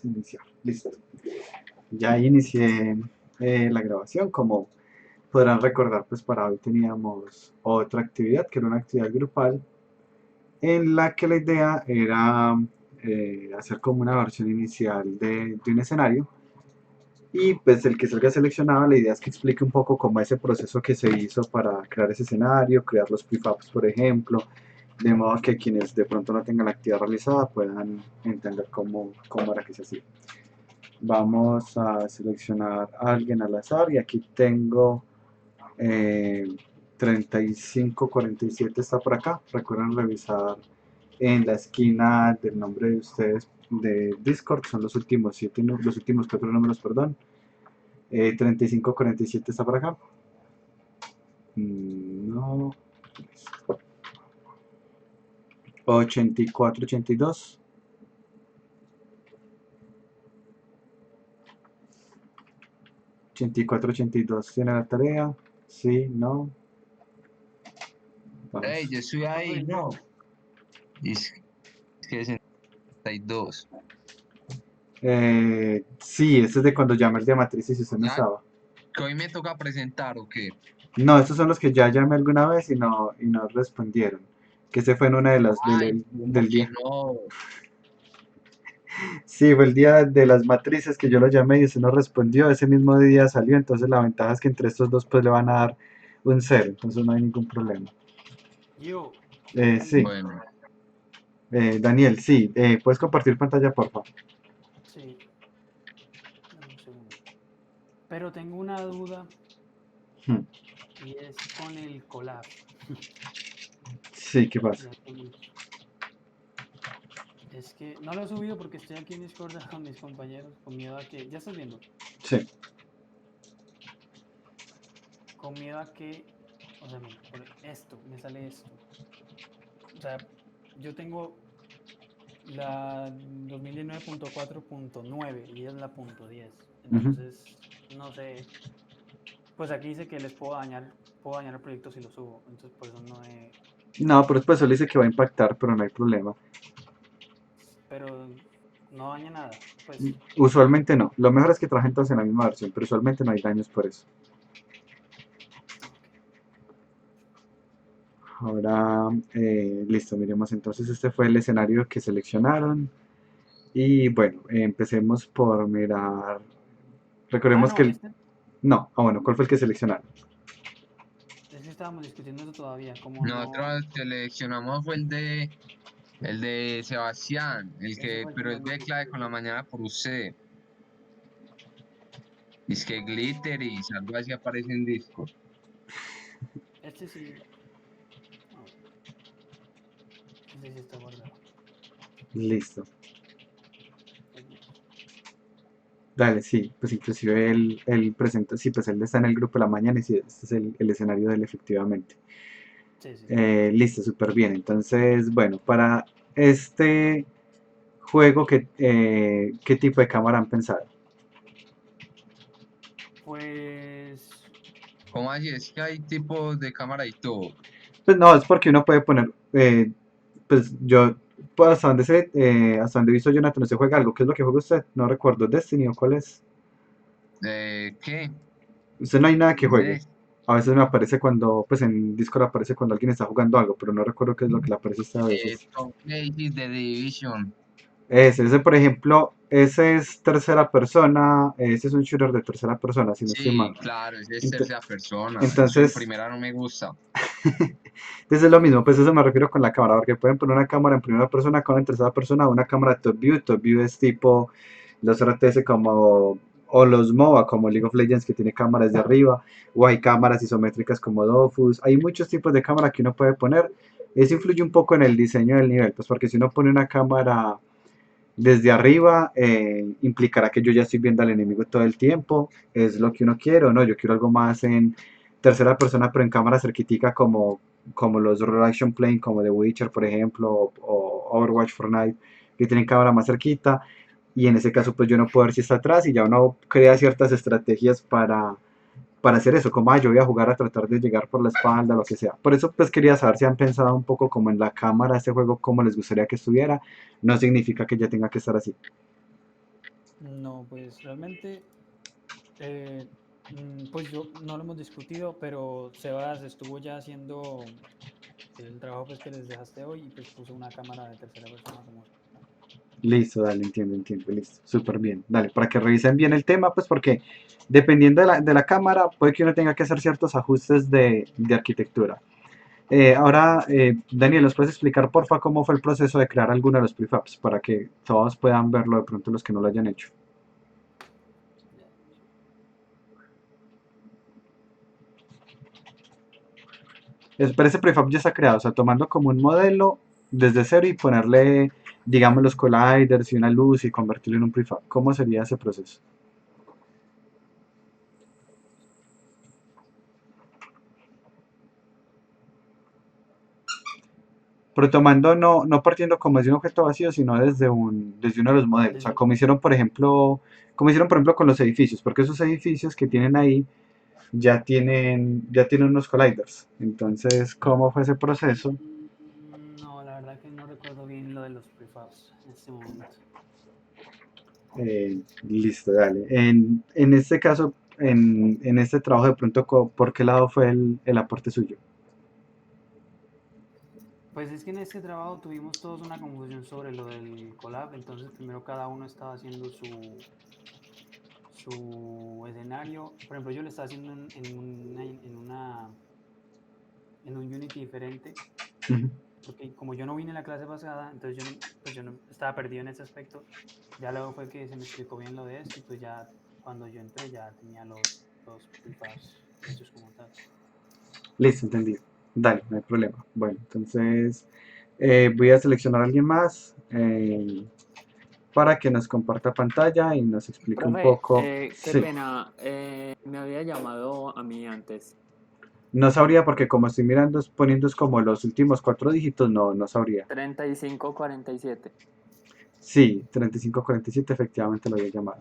Iniciar. Listo. Ya inicié la grabación. Como podrán recordar, pues para hoy teníamos otra actividad, que era una actividad grupal, en la que la idea era hacer como una versión inicial de un escenario. Y pues el que salga seleccionado, la idea es que explique un poco cómo ese proceso que se hizo para crear ese escenario, crear los prefabs, por ejemplo, de modo que quienes de pronto no tengan la actividad realizada puedan entender cómo era que se hacía. Vamos a seleccionar a alguien al azar y aquí tengo 3547 está por acá. Recuerden revisar en la esquina del nombre de ustedes de Discord, son los últimos los últimos 4 números, perdón. 3547 está por acá. No. 8482. 8482 tiene la tarea. Sí, no. Hey, Vamos. yo estoy ahí, no. Es que 62. Sí, este es de cuando llamé el de matrices y usted no Ya, estaba. que hoy me toca presentar o qué. No, estos son los que ya llamé alguna vez y no respondieron. Que ese fue en una de las Ay, ¿cómo del que día. no? Sí, fue el día de las matrices que yo lo llamé y usted no respondió. Ese mismo día salió, entonces la ventaja es que entre estos dos pues le van a dar un cero, entonces no hay ningún problema. Yo, Sí, Daniel, Bueno, Daniel, sí, ¿puedes compartir pantalla, por favor? sí, dame un segundo. Pero tengo una duda Hmm. y es con el collab. Sí, ¿qué pasa? Ya tengo. Es que no lo he subido porque estoy aquí en Discord con mis compañeros, con miedo a que, ya estás viendo, Sí. con miedo a que, o sea, mira, por esto, me sale esto. O sea, yo tengo la 2019.4.9 y es la punto .10. Ujú. Entonces, no sé, pues aquí dice que les puedo dañar el proyecto si lo subo. Entonces, por eso no he, No, pero después solo dice que va a impactar, pero no hay problema. pero no daña nada. Pues, Usualmente no. Lo mejor es que trabajen todos en la misma versión, pero usualmente no hay daños por eso. ok. Ahora, listo, miremos entonces, este fue el escenario que seleccionaron. Y bueno, empecemos por mirar. Ah, Recordemos que no, el. No, bueno, ¿cuál fue el que seleccionaron? es que estábamos discutiendo eso todavía, como no, nosotros seleccionamos fue el de Sebastián, ese fue el que pero no el lo de clave con la puse. mañana por usted. Es que glitter y algo así aparece en Discord. Este sí, ah, este sí está guardado. Listo. Aquí. Dale, sí, pues inclusive él presenta, sí, pues él está en el grupo de la mañana y sí, este es el escenario de él efectivamente. Sí, sí, sí. Listo, súper bien. Entonces, bueno, para este juego, ¿qué tipo de cámara han pensado? Pues, ¿Cómo así? Es que hay tipos de cámara y todo. Pues no, es porque uno puede poner, pues yo, pues hasta donde he visto Jonathan, no se juega algo. ¿Qué es lo que juega usted? No recuerdo, Destiny o cuál es. ¿Qué? Usted no hay nada que juegue. De, A veces me aparece cuando, pues en Discord aparece cuando alguien está jugando algo, pero no recuerdo qué es lo que le aparece a usted a veces. Top Ages de Division. Ese, por ejemplo, ese es tercera persona, ese es un shooter de tercera persona, si no estoy mal. Sí, claro, ese es Ent- tercera persona. Eso en Entonces, primera no me gusta. entonces es lo mismo, pues eso me refiero con la cámara, porque pueden poner una cámara en primera persona con en tercera persona, una cámara top view es tipo los RTS como, o los MOBA como League of Legends que tiene cámaras de arriba, o hay cámaras isométricas como Dofus, hay muchos tipos de cámara que uno puede poner, eso influye un poco en el diseño del nivel, pues porque si uno pone una cámara desde arriba, implicará que yo ya estoy viendo al enemigo todo el tiempo, es lo que uno quiere o no, yo quiero algo más en tercera persona pero en cámara cerquitica como los Role Action Playing como The Witcher por ejemplo o Overwatch Fortnite que tienen cámara más cerquita y en ese caso pues yo no puedo ver si está atrás y ya uno crea ciertas estrategias para hacer eso, como yo voy a jugar a tratar de llegar por la espalda, lo que sea. Por eso pues quería saber si han pensado un poco como en la cámara este juego, cómo les gustaría que estuviera. No significa que ya tenga que estar así. No, pues realmente, eh, pues yo no lo hemos discutido, pero Sebas estuvo ya haciendo el trabajo pues que les dejaste hoy y pues puso una cámara de tercera persona como... Listo, dale, entiendo, listo, súper bien. Dale, para que revisen bien el tema, pues porque dependiendo de la cámara, puede que uno tenga que hacer ciertos ajustes de arquitectura. Ahora, Daniel, ¿nos puedes explicar, porfa, cómo fue el proceso de crear alguno de los prefabs para que todos puedan verlo de pronto los que no lo hayan hecho? Pero ese prefab ya está creado, o sea, tomando como un modelo desde cero y ponerle, digamos, los colliders y una luz y convertirlo en un prefab. ¿Cómo sería ese proceso? Pero tomando, no partiendo como desde un objeto vacío, sino desde uno de los modelos. O sea, Desde, como hicieron, por ejemplo, con los edificios, porque esos edificios que tienen ahí ya tienen unos colliders. Entonces, ¿cómo fue ese proceso? no, la verdad que no recuerdo bien lo de los prefabs en este momento. Listo, dale. En este caso, en este trabajo, de pronto, ¿por qué lado fue el aporte suyo? Pues es que en este trabajo tuvimos todos una confusión sobre lo del collab, entonces primero cada uno estaba haciendo su escenario. Por ejemplo, yo lo estaba haciendo en un Unity diferente, Ujú. porque como yo no vine a la clase pasada, entonces yo no estaba perdido en ese aspecto. Ya luego fue que se me explicó bien lo de esto y pues ya cuando yo entré ya tenía los prefabs hechos como tal. Listo, entendido. Dale, no hay problema. Bueno, entonces voy a seleccionar a alguien más para que nos comparta pantalla y nos explique un Profe, poco. qué Sí, pena, me había llamado a mí antes. no sabría porque como estoy mirando, poniendo es como los últimos cuatro dígitos, no sabría. 3547. Sí, 3547 efectivamente lo había llamado.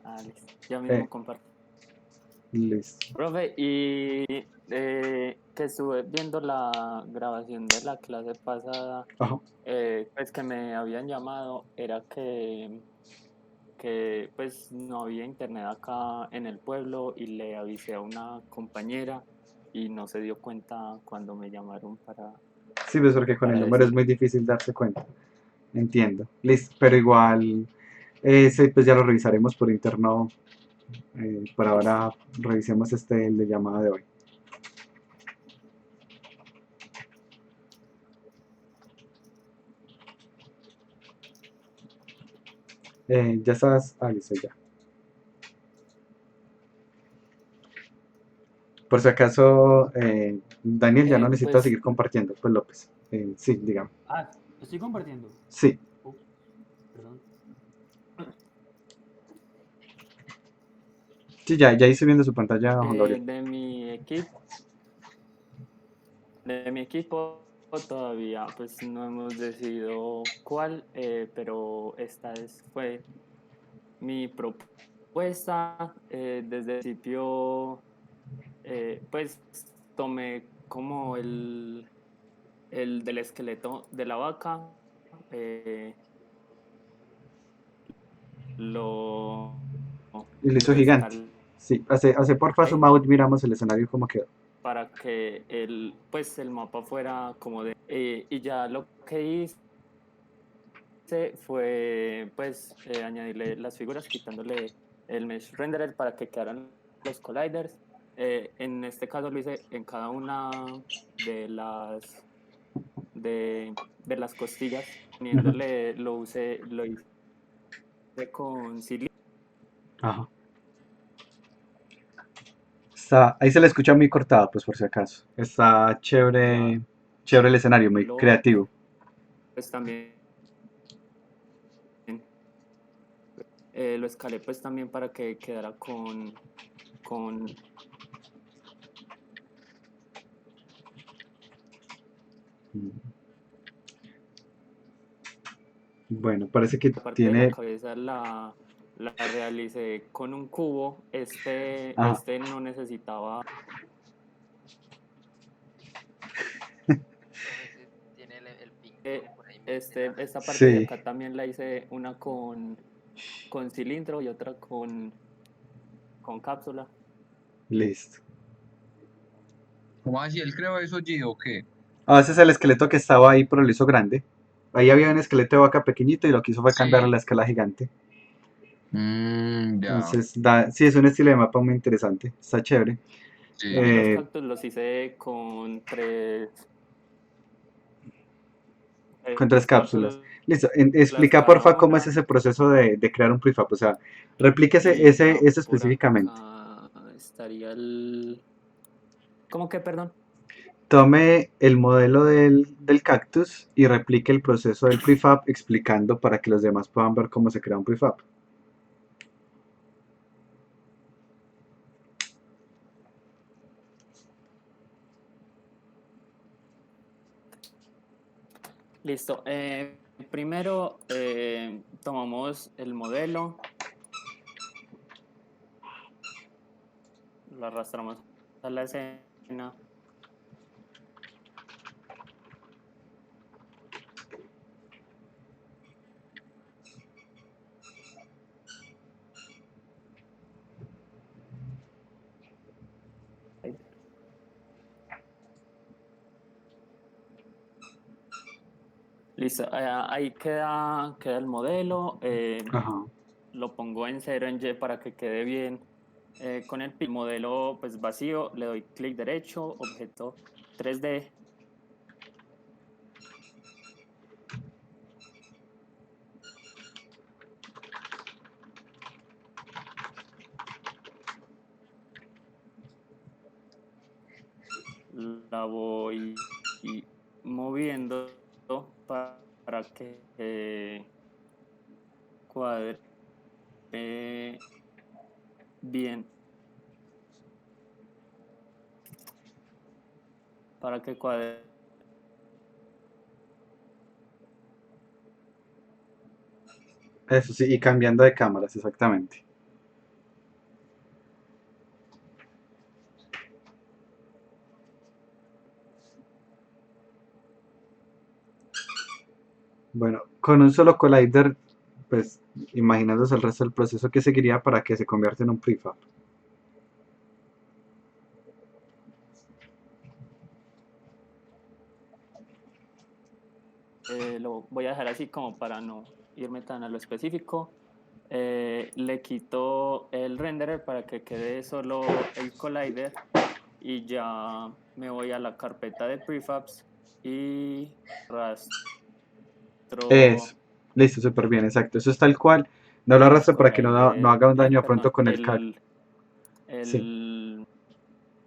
Ah, listo. Ya Eh, mismo comparto. listo. Profe, y que estuve viendo la grabación de la clase pasada, Ajá. pues que me habían llamado, era que pues no había internet acá en el pueblo y le avisé a una compañera y no se dio cuenta cuando me llamaron Sí, pues porque con el para número es decir. muy difícil darse cuenta. Entiendo. Listo, pero igual, ese pues ya lo revisaremos por interno. Por Listo. ahora revisemos el de llamada de hoy. Ya estás. Ah, listo, ya. Por si acaso, Daniel ya no necesita Pues seguir compartiendo. Pues López. Sí, digamos. Ah, estoy compartiendo. Sí, Ups, perdón. sí, ya hice viendo su pantalla, Juan eh, Gabriel. de mi equipo, de mi equipo todavía pues no hemos decidido cuál, pero fue mi propuesta. Desde el principio pues tomé como el del esqueleto de la vaca, eh, lo, Y lo hizo lo gigante. escalé Sí, hace porfa zoom out, miramos el escenario como quedó. para que pues el mapa fuera como de... y ya lo que hice fue pues añadirle las figuras quitándole el mesh renderer para que quedaran los colliders. En este caso lo hice en cada una de de las costillas, Ujú. poniéndole, lo hice con silicio. Ajá. Ahí se le escucha muy cortado, pues por si acaso. Está Ya chévere, chévere el escenario, muy lo creativo. pues también lo escalé pues también para que quedara con Bueno, parece que la parte de la tiene. cabeza la realicé con un cubo. Ajá. Este no necesitaba, Profe, si tiene el ping como por ahí medio esta parte de Sí. acá también la hice una con cilindro y otra con cápsula. Listo. ¿Cómo así? ¿Él creó eso, G, o qué? Ah, ese es el esqueleto que estaba ahí, pero lo hizo grande. Ahí había un esqueleto de vaca pequeñito y lo que hizo fue cambiarle Sí. la escala gigante. Ya. Entonces, sí, es un estilo de mapa muy interesante. Está chévere. Sí. A mí los Eh, cactus los hice con con 3 cápsulas. cápsulas Listo. Explica cada porfa cómo es una ese proceso de crear un prefab. O sea, replíquese y ya ese por específicamente. acá estaría el... ¿Cómo que, perdón? Tome el modelo del cactus y replique el proceso del prefab explicando para que los demás puedan ver cómo se crea un prefab. Listo. Primero tomamos el modelo, lo arrastramos a la escena. Listo, ahí queda el modelo. Ajá. Lo pongo en 0 en Y para que quede bien. Con el modelo pues vacío, le doy clic derecho, objeto 3D. La voy moviendo para que cuadre bien. Para que cuadre. Eso sí, y cambiando de cámaras, exactamente. Bueno, con un solo collider, pues imaginándose el resto del proceso que seguiría para que se convierta en un prefab. Lo voy a dejar así como para no irme tan a lo específico. Le quito el renderer para que quede solo el collider y ya me voy a la carpeta de prefabs y rastro Eso, listo, súper bien, exacto. Eso es tal cual. No lo el arrastre para que no collider, haga un daño de pronto perdón, con el cal. Sí,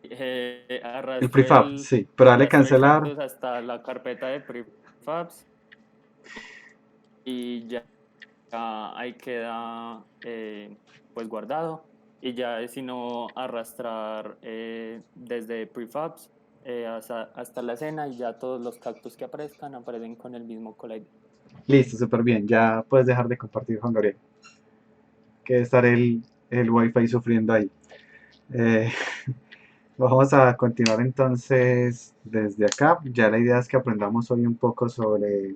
el arrastro prefab, sí, pero dale arrastro el cancelar. cactus hasta la carpeta de prefabs y ya ahí queda pues guardado y ya es sino arrastrar desde prefabs hasta la escena y ya todos los cactus que aparecen con el mismo collider. Listo, súper bien. Ya puedes dejar de compartir, Juan Gabriel. Que debe estar el wifi sufriendo ahí. Eh, Vamos a continuar entonces desde acá. Ya la idea es que aprendamos hoy un poco sobre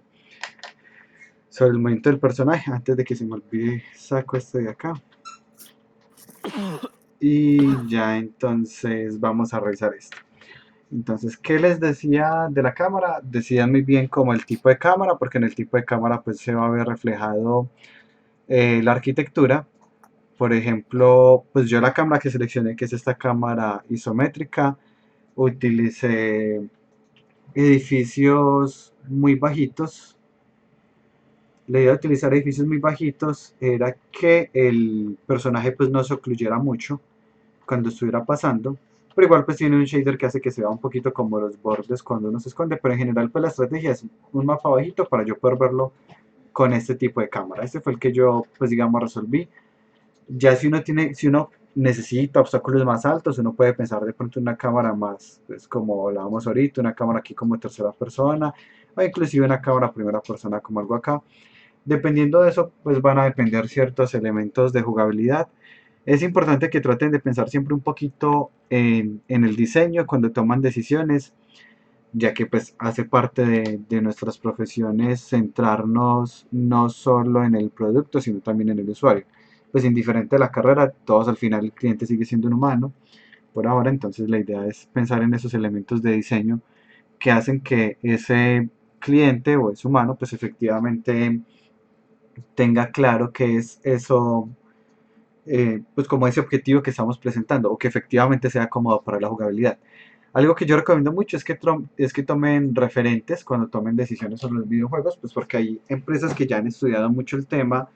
el movimiento del personaje. Antes de que se me olvide, saco este de acá. Y ya entonces vamos a revisar esto. Entonces, ¿qué les decía de la cámara? Decían muy bien como el tipo de cámara, porque en el tipo de cámara pues se va a ver reflejado la arquitectura. Por ejemplo, pues yo la cámara que seleccioné, que es esta cámara isométrica, utilicé edificios muy bajitos. La idea de utilizar edificios muy bajitos era que el personaje pues no se ocluyera mucho cuando estuviera pasando, pero igual pues tiene un shader que hace que se vea un poquito como los bordes cuando uno se esconde, pero en general pues la estrategia es un mapa bajito para yo poder verlo con este tipo de cámara. Este fue el que yo pues digamos resolví. Ya si uno necesita obstáculos más altos, uno puede pensar de pronto en una cámara más, pues como hablábamos ahorita, una cámara aquí como tercera persona, o inclusive una cámara primera persona como algo acá. Dependiendo de eso, pues van a depender ciertos elementos de jugabilidad. Es importante que traten de pensar siempre un poquito en el diseño cuando toman decisiones. ya que pues hace parte de nuestras profesiones centrarnos no solo en el producto, sino también en el usuario. Pues indiferente de la carrera, todos al final el cliente sigue siendo un humano por ahora, entonces la idea es pensar en esos elementos de diseño que hacen que ese cliente o ese humano pues efectivamente tenga claro qué es eso, pues como ese objetivo que estamos presentando o que efectivamente sea cómodo para la jugabilidad. Algo que yo recomiendo mucho es que tomen referentes cuando tomen decisiones sobre los videojuegos, pues porque hay empresas que ya han estudiado mucho el tema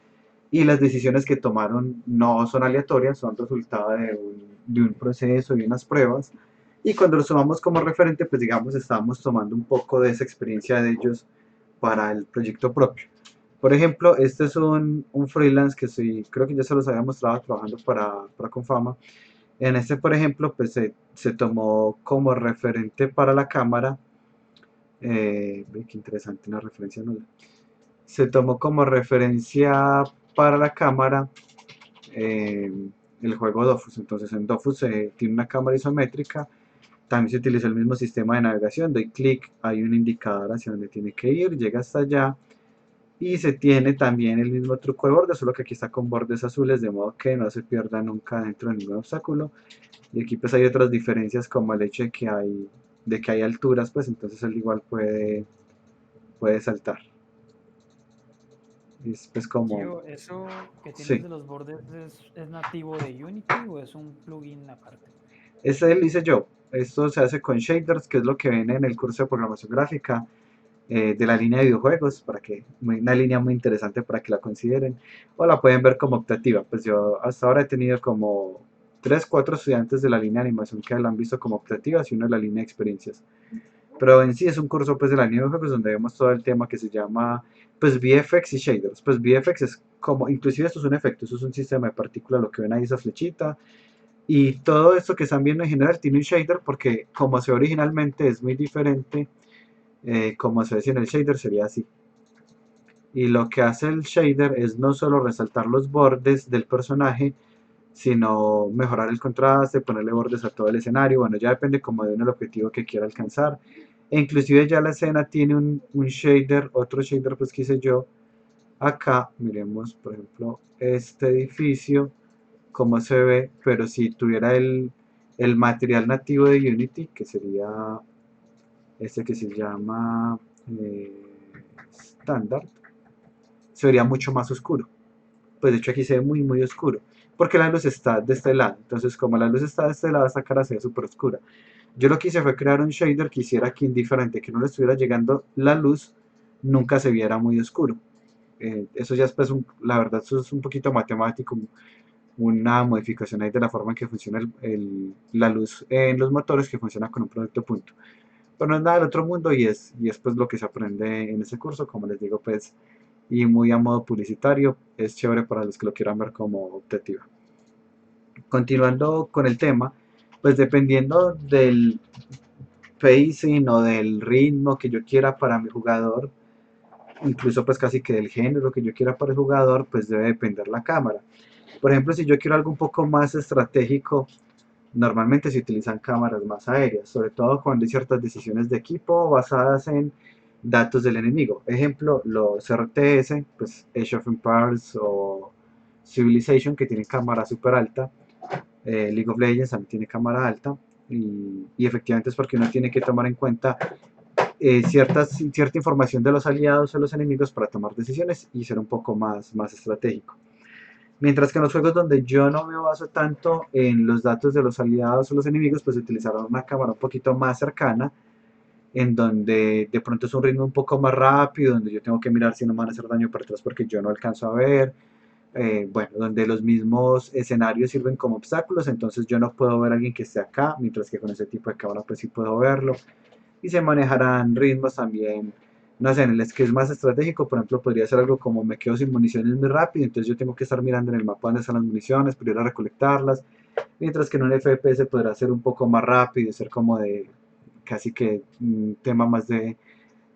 y las decisiones que tomaron no son aleatorias, son resultado de un proceso y unas pruebas. Y cuando los tomamos como referente, pues digamos, estamos tomando un poco de esa experiencia de ellos para el proyecto propio. Por ejemplo, este es un freelance que sí, creo que ya se los había mostrado trabajando para Confama. En este, por ejemplo, pues se tomó como referente para la cámara, ve qué interesante una referencia nula. Se tomó como referencia para la cámara eh, el juego Dofus. Entonces en Dofus tiene una cámara isométrica, también se utiliza el mismo sistema de navegación, doy clic, hay un indicador hacia donde tiene que ir, llega hasta allá y se tiene también el mismo truco de bordes, solo que aquí está con bordes azules, de modo que no se pierda nunca dentro de ningún obstáculo. Y aquí pues hay otras diferencias como el hecho de que hay alturas, pues entonces él igual puede saltar. Es pues como, Gio, ¿eso que tienes sí, de los bordes es nativo de Unity o es un plugin aparte? ese lo hice yo. Esto se hace con shaders, que es lo que ven en el curso de programación gráfica de la línea de videojuegos, una línea muy interesante para que la consideren, o la pueden ver como optativa. Pues yo hasta ahora he tenido como 3 4 estudiantes de la línea de animación que la han visto como optativas y uno de la línea de experiencias. Pero en sí es un curso pues de la línea de videojuegos donde vemos todo el tema que se llama pues VFX y shaders. Pues VFX es como, inclusive esto es un efecto, eso es un sistema de partículas, lo que ven ahí esa flechita, y todo esto que están viendo en general tiene un shader porque como se ve originalmente es muy diferente, como se ve si en el shader sería así. Y lo que hace el shader es no solo resaltar los bordes del personaje, sino mejorar el contraste, ponerle bordes a todo el escenario, bueno, ya depende como de uno el objetivo que quiera alcanzar. E inclusive ya la escena tiene un shader, otro shader pues que hice yo. Acá, miremos por ejemplo este edificio, cómo se ve, pero si tuviera el material nativo de Unity, que sería este que se llama eh, Standard, se vería mucho más oscuro. Pues de hecho aquí se ve muy muy oscuro, porque la luz está de este lado, entonces como la luz está de este lado, esta cara se ve súper oscura. Yo lo que hice fue crear un shader que hiciera que indiferente que no le estuviera llegando la luz, nunca se viera muy oscuro. Eso ya es pues la verdad eso es un poquito matemático, una modificación ahí de la forma en que funciona la luz en los motores que funciona con un producto punto. Pero no es nada del otro mundo y es pues lo que se aprende en ese curso, como les digo pues, y muy a modo publicitario, es chévere para los que lo quieran ver como optativa. Continuando con el tema, pues dependiendo del pacing o del ritmo que yo quiera para mi jugador, incluso pues casi que del género que yo quiera para el jugador, pues debe depender la cámara. Por ejemplo, si yo quiero algo un poco más estratégico, normalmente se utilizan cámaras más aéreas, sobre todo cuando hay ciertas decisiones de equipo basadas en datos del enemigo. Ejemplo, los RTS, pues Age of Empires o Civilization, que tienen cámara súper alta. League of Legends también tiene cámara alta. Y efectivamente es porque uno tiene que tomar en cuenta cierta información de los aliados o los enemigos para tomar decisiones y ser un poco más estratégico. Mientras que en los juegos donde yo no me baso tanto en los datos de los aliados o los enemigos, pues utilizaron una cámara un poquito más cercana, en donde de pronto es un ritmo un poco más rápido, donde yo tengo que mirar si no me van a hacer daño para atrás porque yo no alcanzo a ver, bueno, donde los mismos escenarios sirven como obstáculos, entonces yo no puedo ver a alguien que esté acá, mientras que con ese tipo de cámara pues sí puedo verlo, y se manejarán ritmos también, no sé, en el que es más estratégico, por ejemplo, podría ser algo como me quedo sin municiones muy rápido, entonces yo tengo que estar mirando en el mapa dónde están las municiones, para ir a recolectarlas, mientras que en un FPS podrá ser un poco más rápido, ser como de casi que un tema más de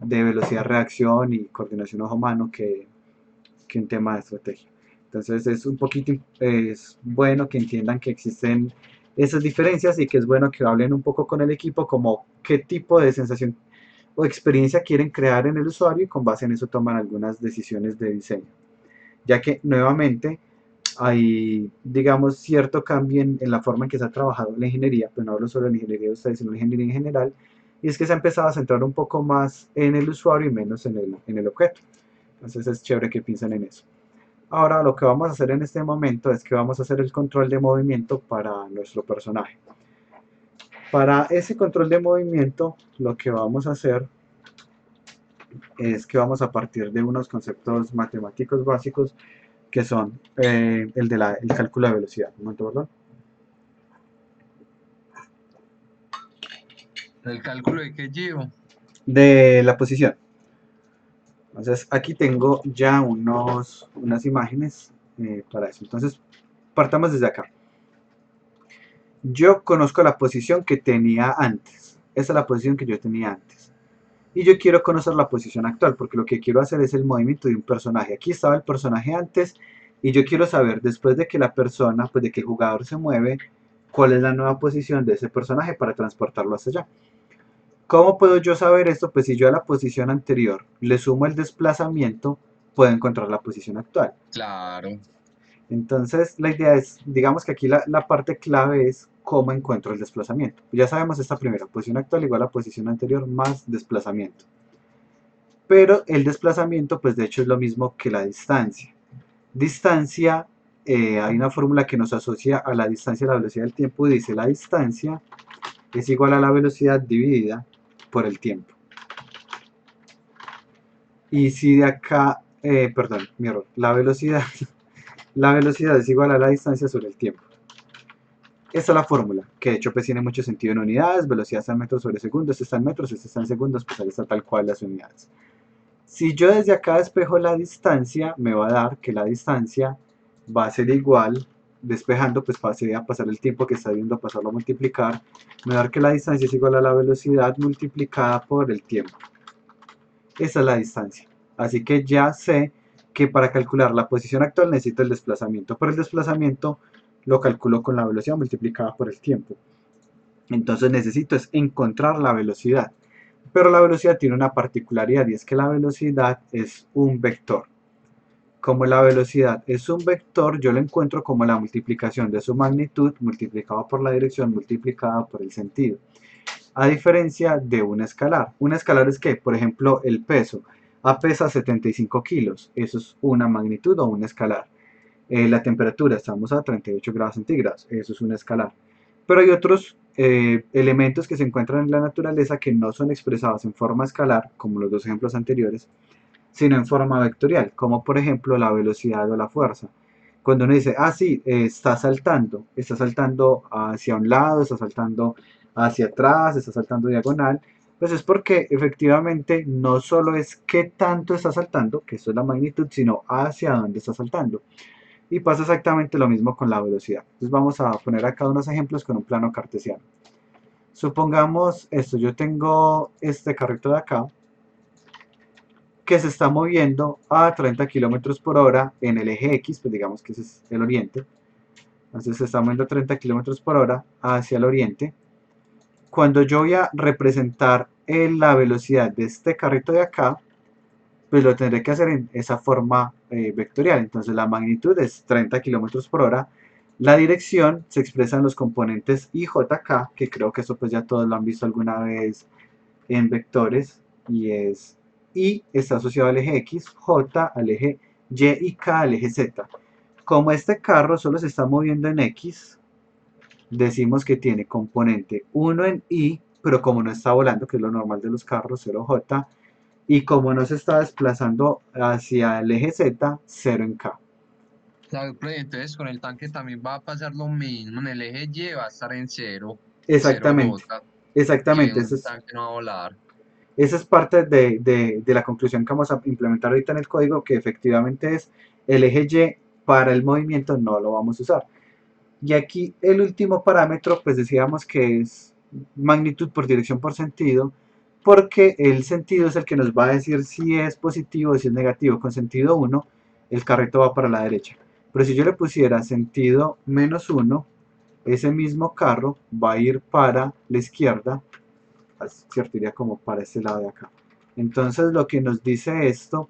velocidad, reacción y coordinación ojo-mano que un tema de estrategia. Entonces es un poquito, es bueno que entiendan que existen esas diferencias y que es bueno que hablen un poco con el equipo como qué tipo de sensación o experiencia quieren crear en el usuario y con base en eso toman algunas decisiones de diseño. Ya que nuevamente hay, digamos, cierto cambio en la forma en que se ha trabajado la ingeniería, pues no hablo solo de la ingeniería de ustedes, sino de la ingeniería en general, y es que se ha empezado a centrar un poco más en el usuario y menos en el objeto. Entonces es chévere que piensen en eso. Ahora lo que vamos a hacer en este momento es que vamos a hacer el control de movimiento para nuestro personaje. Para ese control de movimiento lo que vamos a hacer es que vamos a partir de unos conceptos matemáticos básicos que son el cálculo de velocidad. Un momento, perdón. El cálculo de qué, Gio. De la posición. Entonces aquí tengo ya unas imágenes para eso. Entonces partamos desde acá. Yo conozco la posición que tenía antes. Esa es la posición que yo tenía antes. Y yo quiero conocer la posición actual, porque lo que quiero hacer es el movimiento de un personaje. Aquí estaba el personaje antes, y yo quiero saber, después de que la persona, pues de que el jugador se mueve, cuál es la nueva posición de ese personaje para transportarlo hasta allá. ¿Cómo puedo yo saber esto? Pues si yo a la posición anterior le sumo el desplazamiento, puedo encontrar la posición actual. Claro. Entonces la idea es, digamos que aquí la parte clave es cómo encuentro el desplazamiento. Ya sabemos esta primera, posición actual igual a posición anterior más desplazamiento. Pero el desplazamiento pues de hecho es lo mismo que la distancia. Distancia, hay una fórmula que nos asocia a la distancia a la velocidad del tiempo y dice la distancia es igual a la velocidad dividida por el tiempo. Y si de acá, perdón, mi error, la velocidad es igual a la distancia sobre el tiempo. Esta es la fórmula, que de hecho pues tiene mucho sentido en unidades, velocidad está en metros sobre segundo, este está en metros, este está en segundos, pues ahí está tal cual las unidades. Si yo desde acá despejo la distancia, me va a dar que la distancia va a ser igual, despejando, pues pase a pasar el tiempo que está viendo, pasarlo a multiplicar, me va a dar que la distancia es igual a la velocidad multiplicada por el tiempo. Esa es la distancia. Así que ya sé que para calcular la posición actual necesito el desplazamiento. Pero el desplazamiento lo calculo con la velocidad multiplicada por el tiempo. Entonces necesito es encontrar la velocidad. Pero la velocidad tiene una particularidad y es que la velocidad es un vector. Como la velocidad es un vector, yo lo encuentro como la multiplicación de su magnitud multiplicada por la dirección multiplicada por el sentido. A diferencia de un escalar. Un escalar es que, por ejemplo, el peso. A pesa 75 kilos. Eso es una magnitud o un escalar. La temperatura, estamos a 38 grados centígrados. Eso es un escalar. Pero hay otros elementos que se encuentran en la naturaleza que no son expresados en forma escalar, como los dos ejemplos anteriores, sino en forma vectorial, como por ejemplo la velocidad o la fuerza. Cuando uno dice, ah, sí, está saltando hacia un lado, está saltando hacia atrás, está saltando diagonal, pues es porque efectivamente no solo es qué tanto está saltando, que eso es la magnitud, sino hacia dónde está saltando. Y pasa exactamente lo mismo con la velocidad. Entonces vamos a poner acá unos ejemplos con un plano cartesiano. Supongamos esto, yo tengo este carrito de acá, que se está moviendo a 30 km por hora en el eje X, pues digamos que ese es el oriente. Entonces se está moviendo a 30 km por hora hacia el oriente. Cuando yo voy a representar la velocidad de este carrito de acá, pues lo tendré que hacer en esa forma vectorial. Entonces la magnitud es 30 km por hora. La dirección se expresa en los componentes I, J, K, que creo que eso pues ya todos lo han visto alguna vez en vectores, y es I está asociado al eje X, J al eje Y y K al eje Z. Como este carro solo se está moviendo en X, decimos que tiene componente 1 en Y, pero como no está volando, que es lo normal de los carros, 0J, y como no se está desplazando hacia el eje Z, 0 en K. Claro, pero entonces con el tanque también va a pasar lo mismo. En el eje Y va a estar en cero, Exactamente, 0J, y exactamente, un tanque no va a volar. esa es parte de la conclusión que vamos a implementar ahorita en el código, que efectivamente es el eje Y para el movimiento no lo vamos a usar. Y aquí el último parámetro, pues decíamos que es magnitud por dirección por sentido, porque el sentido es el que nos va a decir si es positivo o si es negativo. Con sentido 1, el carrito va para la derecha. Pero si yo le pusiera sentido -1, ese mismo carro va a ir para la izquierda. ¿cierto? Iría como para este lado de acá. Entonces lo que nos dice esto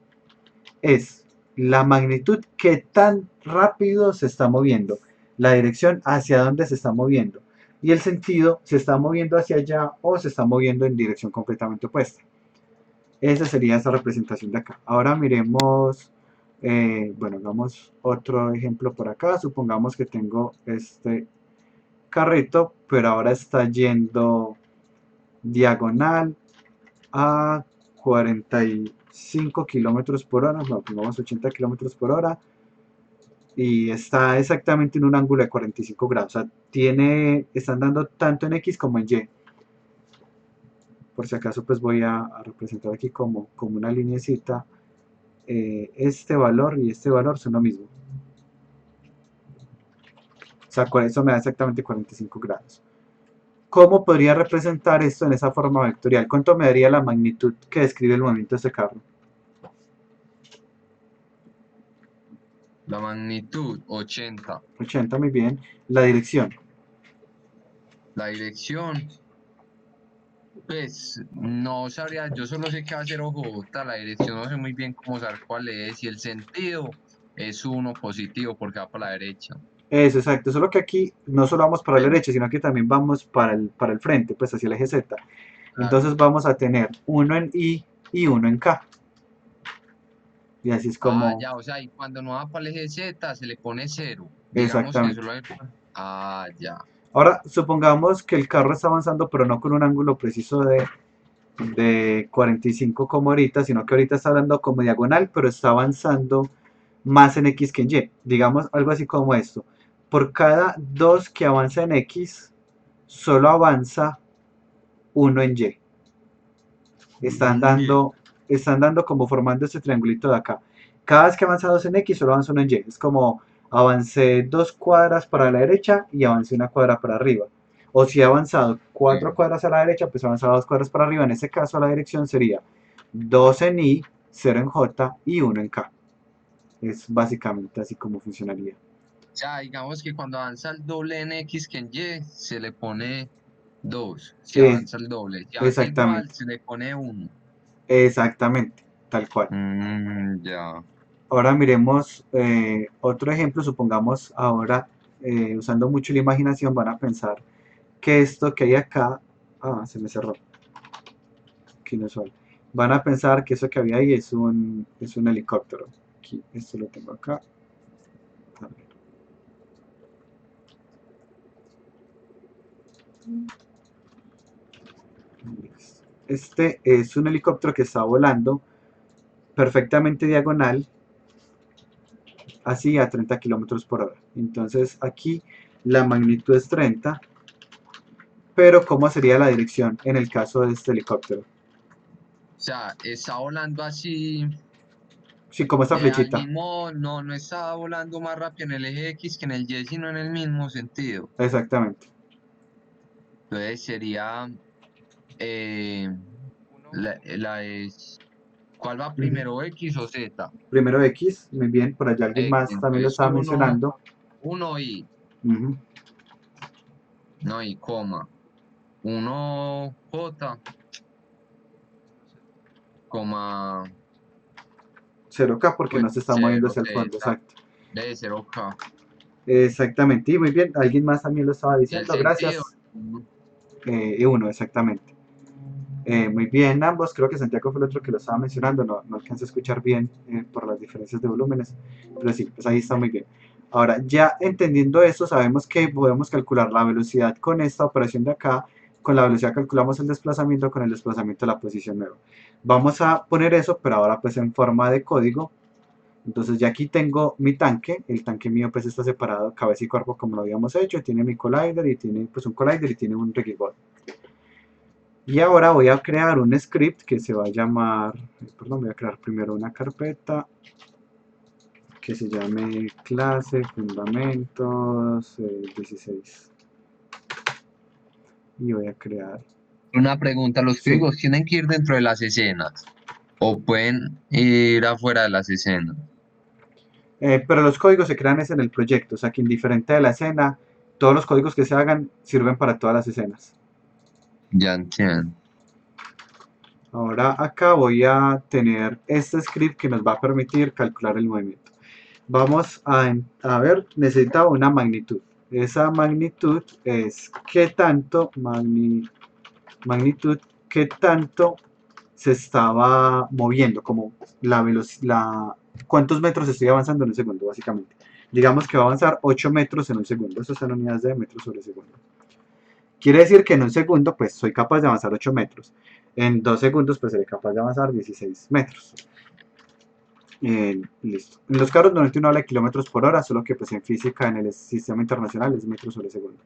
es la magnitud, que tan rápido se está moviendo, la dirección hacia dónde se está moviendo y el sentido, se está moviendo hacia allá o se está moviendo en dirección completamente opuesta. Esa sería esa representación de acá. Ahora miremos, bueno, hagamos otro ejemplo por acá. Supongamos que tengo este carrito, pero ahora está yendo diagonal a 45 kilómetros por hora, no, pongamos 80 kilómetros por hora, y está exactamente en un ángulo de 45 grados. O sea, están dando tanto en X como en Y. Por si acaso, pues voy a representar aquí como una linecita. Este valor y este valor son lo mismo. O sea, eso me da exactamente 45 grados. ¿Cómo podría representar esto en esa forma vectorial? ¿Cuánto me daría la magnitud que describe el movimiento de este carro? La magnitud, 80. 80, muy bien. La dirección. La dirección, pues no sabría, yo solo sé que va a ser ojo, la dirección no sé muy bien cómo saber cuál es, y el sentido es uno positivo porque va para la derecha. Eso, exacto. Solo que aquí no solo vamos para la Pero, derecha, sino que también vamos para el frente, pues hacia el eje Z. claro. Entonces vamos a tener uno en Y y uno en K. Y así es Ah, como... ya, o sea, y cuando no va para el eje Z se le pone 0. Digamos que Exactamente. solo hay... Ah, ya. Ahora, supongamos que el carro está avanzando, pero no con un ángulo preciso de 45 como ahorita, sino que ahorita está hablando como diagonal, pero está avanzando más en X que en Y. Digamos algo así como esto. Por cada 2 que avanza en X, solo avanza 1 en Y. Están dando como formando este triangulito de acá. Cada vez que avanza 2 en X, solo avanza 1 en Y. Es como avancé 2 cuadras para la derecha y avancé 1 cuadra para arriba. O si he avanzado 4 cuadras a la derecha, pues avanzado 2 cuadras para arriba. En ese caso la dirección sería 2 en Y, 0 en J y 1 en K. Es básicamente así como funcionaría. O sea, digamos que cuando avanza el doble en X que en Y, se le pone 2. Si avanza el doble. Si avanza igual, Exactamente, se le pone 1. exactamente, tal cual. Ya. Ahora miremos otro ejemplo. Supongamos ahora, usando mucho la imaginación, van a pensar que esto que hay acá, se me cerró, aquí no soy. Van a pensar que eso que había ahí es un helicóptero. Aquí, esto lo tengo acá. A ver. Este es un helicóptero que está volando perfectamente diagonal, así a 30 kilómetros por hora. Entonces aquí la magnitud es 30, pero ¿cómo sería la dirección en el caso de este helicóptero? O sea, está volando así. Sí, como esta Al flechita. mismo, no está volando más rápido en el eje X que en el Y, sino en el mismo sentido. Exactamente. Entonces sería eh, ¿cuál va primero, X o Z? Primero X, muy bien, por allá alguien X, más también lo entonces estaba mencionando. 1 y, Ujú. no y coma, 1 J, coma, 0K porque pues no se está moviendo 0 hacia el fondo, Z, exacto. de 0K. Exactamente, y muy bien, alguien más también lo estaba Y el diciendo, sentido, gracias. Y uno, exactamente. Muy bien, ambos, creo que Santiago fue el otro que lo estaba mencionando, no alcancé a escuchar bien por las diferencias de volúmenes, pero sí, pues ahí está muy bien. Ahora, ya entendiendo esto, sabemos que podemos calcular la velocidad con esta operación de acá, con la velocidad calculamos el desplazamiento, con el desplazamiento de la posición nueva. Vamos a poner eso, pero ahora pues en forma de código. Entonces ya aquí tengo mi tanque, el tanque mío pues está separado cabeza y cuerpo como lo habíamos hecho, tiene mi collider y tiene pues un collider y tiene un wrecking ball. Y ahora voy a crear un script que se va a llamar, perdón, voy a crear primero una carpeta que se llame clase fundamentos 16. Y voy a crear, una pregunta, ¿los sí, códigos tienen que ir dentro de las escenas o pueden ir afuera de las escenas? pero los códigos se crean es en el proyecto, o sea que indiferente de la escena, todos los códigos que se hagan sirven para todas las escenas. Ya entiendo. Ahora acá voy a tener este script que nos va a permitir calcular el movimiento. Vamos a ver, necesita una magnitud. Esa magnitud es qué tanto, magnitud, qué tanto se estaba moviendo, como la velocidad, cuántos metros estoy avanzando en un segundo, básicamente. Digamos que va a avanzar 8 metros en un segundo. Eso son unidades de metros sobre segundo. Quiere decir que en un segundo, pues, soy capaz de avanzar 8 metros. En 2 segundos, pues, seré capaz de avanzar 16 metros. Listo. En los carros normalmente uno habla de kilómetros por hora, solo que pues en física en el sistema internacional es metros sobre segundo,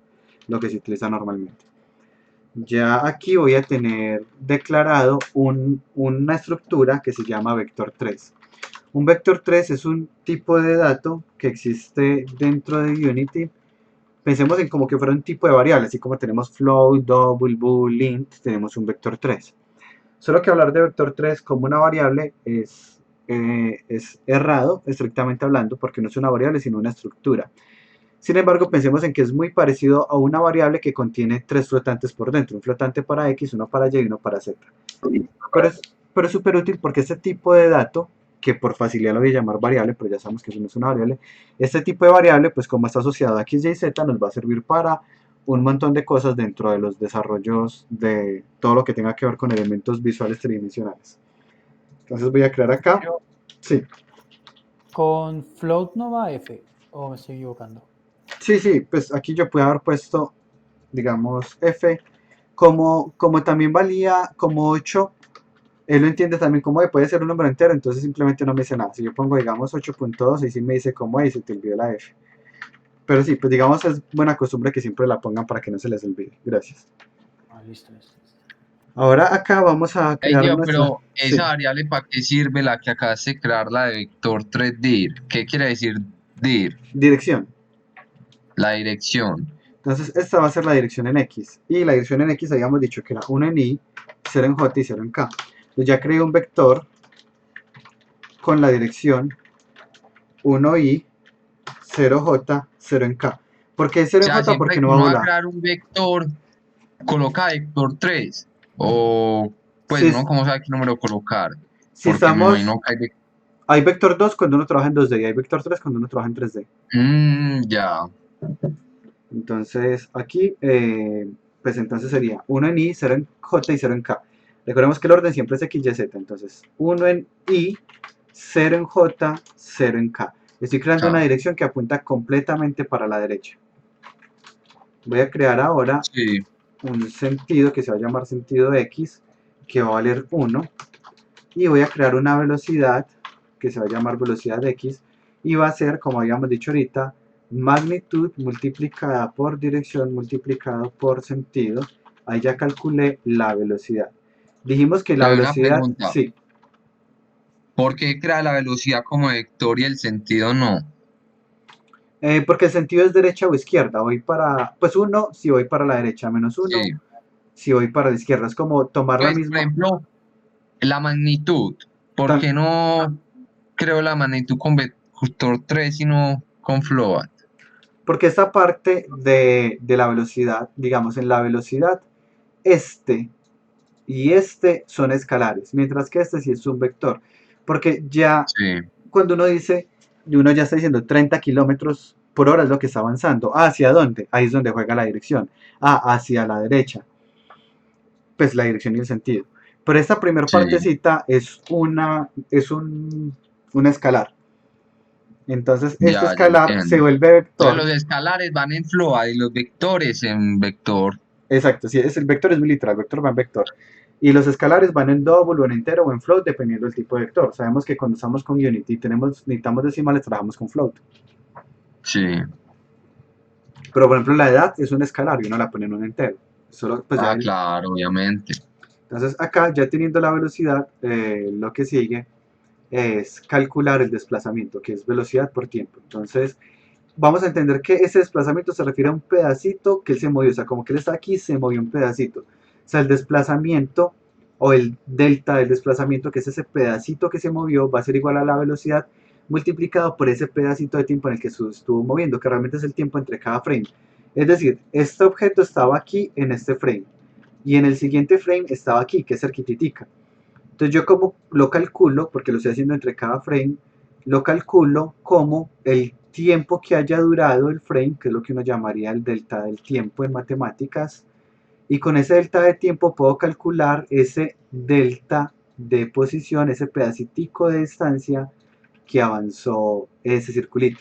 lo que se utiliza normalmente. Ya aquí voy a tener declarado una estructura que se llama vector 3. Un vector 3 es un tipo de dato que existe dentro de Unity. Pensemos en como que fuera un tipo de variable, así como tenemos float, double, bool, int, tenemos un vector 3. Solo que hablar de vector 3 como una variable es errado, estrictamente hablando, porque no es una variable, sino una estructura. Sin embargo, pensemos en que es muy parecido a una variable que contiene 3 flotantes por dentro, un flotante para X, uno para Y y uno para Z. Pero es súper útil porque este tipo de dato, que por facilidad lo voy a llamar variable, pero ya sabemos que eso no es una variable, este tipo de variable, pues como está asociado a X, Y, Z, nos va a servir para un montón de cosas dentro de los desarrollos de todo lo que tenga que ver con elementos visuales tridimensionales. Entonces voy a crear acá. Pero Sí, con float no va F, o me estoy equivocando. sí, pues aquí yo puedo haber puesto, digamos, F, como también valía como 8, él lo entiende también como puede ser un número entero, entonces simplemente no me dice nada. Si yo pongo, digamos, 8.2, y sí me dice como se te olvidó la F. Pero sí, pues digamos, es buena costumbre que siempre la pongan para que no se les olvide. Gracias. Listo. Ahora acá vamos a Ey, crear Diego, nuestra... pero Sí, esa variable, ¿para qué sirve la que acabaste de crear, la de vector 3dir? ¿Qué quiere decir dir? dirección. La dirección. Entonces esta va a ser la dirección en X. Y la dirección en X habíamos dicho que era 1 en Y, 0 en J y 0 en K. Entonces ya creé un vector con la dirección 1Y, 0J, 0 en K. ¿Por qué 0 O en sea, J? siempre Porque que no va a uno va a volar. crear un vector, coloca vector 3. O, pues Si, uno cómo sabe qué número colocar. si Porque me estamos... imagino que hay Hay vector 2 cuando uno trabaja en 2D y hay vector 3 cuando uno trabaja en 3D. Ya. Entonces aquí, pues entonces sería 1 en Y, 0 en J y 0 en K. Recordemos que el orden siempre es X, Y, Z. Entonces 1 en Y, 0 en J, 0 en K. Estoy creando una K. dirección que apunta completamente para la derecha. Voy a crear ahora Sí. un sentido que se va a llamar sentido X, que va a valer 1. Y voy a crear una velocidad que se va a llamar velocidad X. Y va a ser, como habíamos dicho ahorita, magnitud multiplicada por dirección multiplicado por sentido. Ahí ya calculé la velocidad. Dijimos que Te la doy una velocidad, pregunta. sí, ¿Por qué crea la velocidad como vector y el sentido no? porque el sentido es derecha o izquierda. Voy para, pues 1 si voy para la derecha, menos 1 Sí. si voy para la izquierda. Es como tomar la Pues, por misma... ejemplo, la magnitud. ¿Por tan- qué no creo la magnitud con vector 3 sino con float? Porque esta parte de la velocidad, digamos, en la velocidad, este y este son escalares, mientras que este sí es un vector. Porque ya Sí, cuando uno dice, y uno ya está diciendo 30 kilómetros por hora es lo que está avanzando. ¿Hacia dónde? Ahí es donde juega la dirección. Hacia la derecha. Pues la dirección y el sentido. Pero esta primera sí. partecita es un escalar. Entonces este Ya escalar se entiendo. vuelve O sea, vector. los escalares van en float y los vectores en vector. Exacto, sí, el vector es muy literal, el vector va en vector. Y los escalares van en double o en entero o en float dependiendo del tipo de vector. Sabemos que cuando estamos con Unity y necesitamos decimales, trabajamos con float. Sí. Pero por ejemplo la edad es un escalar y uno la pone en un entero. Solo, pues, ya Claro, obviamente. entonces acá ya teniendo la velocidad, lo que sigue es calcular el desplazamiento, que es velocidad por tiempo. Entonces vamos a entender que ese desplazamiento se refiere a un pedacito que él se movió, o sea, como que él está aquí, se movió un pedacito. O sea, el desplazamiento o el delta del desplazamiento, que es ese pedacito que se movió, va a ser igual a la velocidad multiplicado por ese pedacito de tiempo en el que se estuvo moviendo, que realmente es el tiempo entre cada frame. Es decir, este objeto estaba aquí en este frame y en el siguiente frame estaba aquí, que es cerquititica. Entonces yo como lo calculo, porque lo estoy haciendo entre cada frame, lo calculo como el tiempo que haya durado el frame, que es lo que uno llamaría el delta del tiempo en matemáticas, y con ese delta de tiempo puedo calcular ese delta de posición, ese pedacitico de distancia que avanzó ese circulito.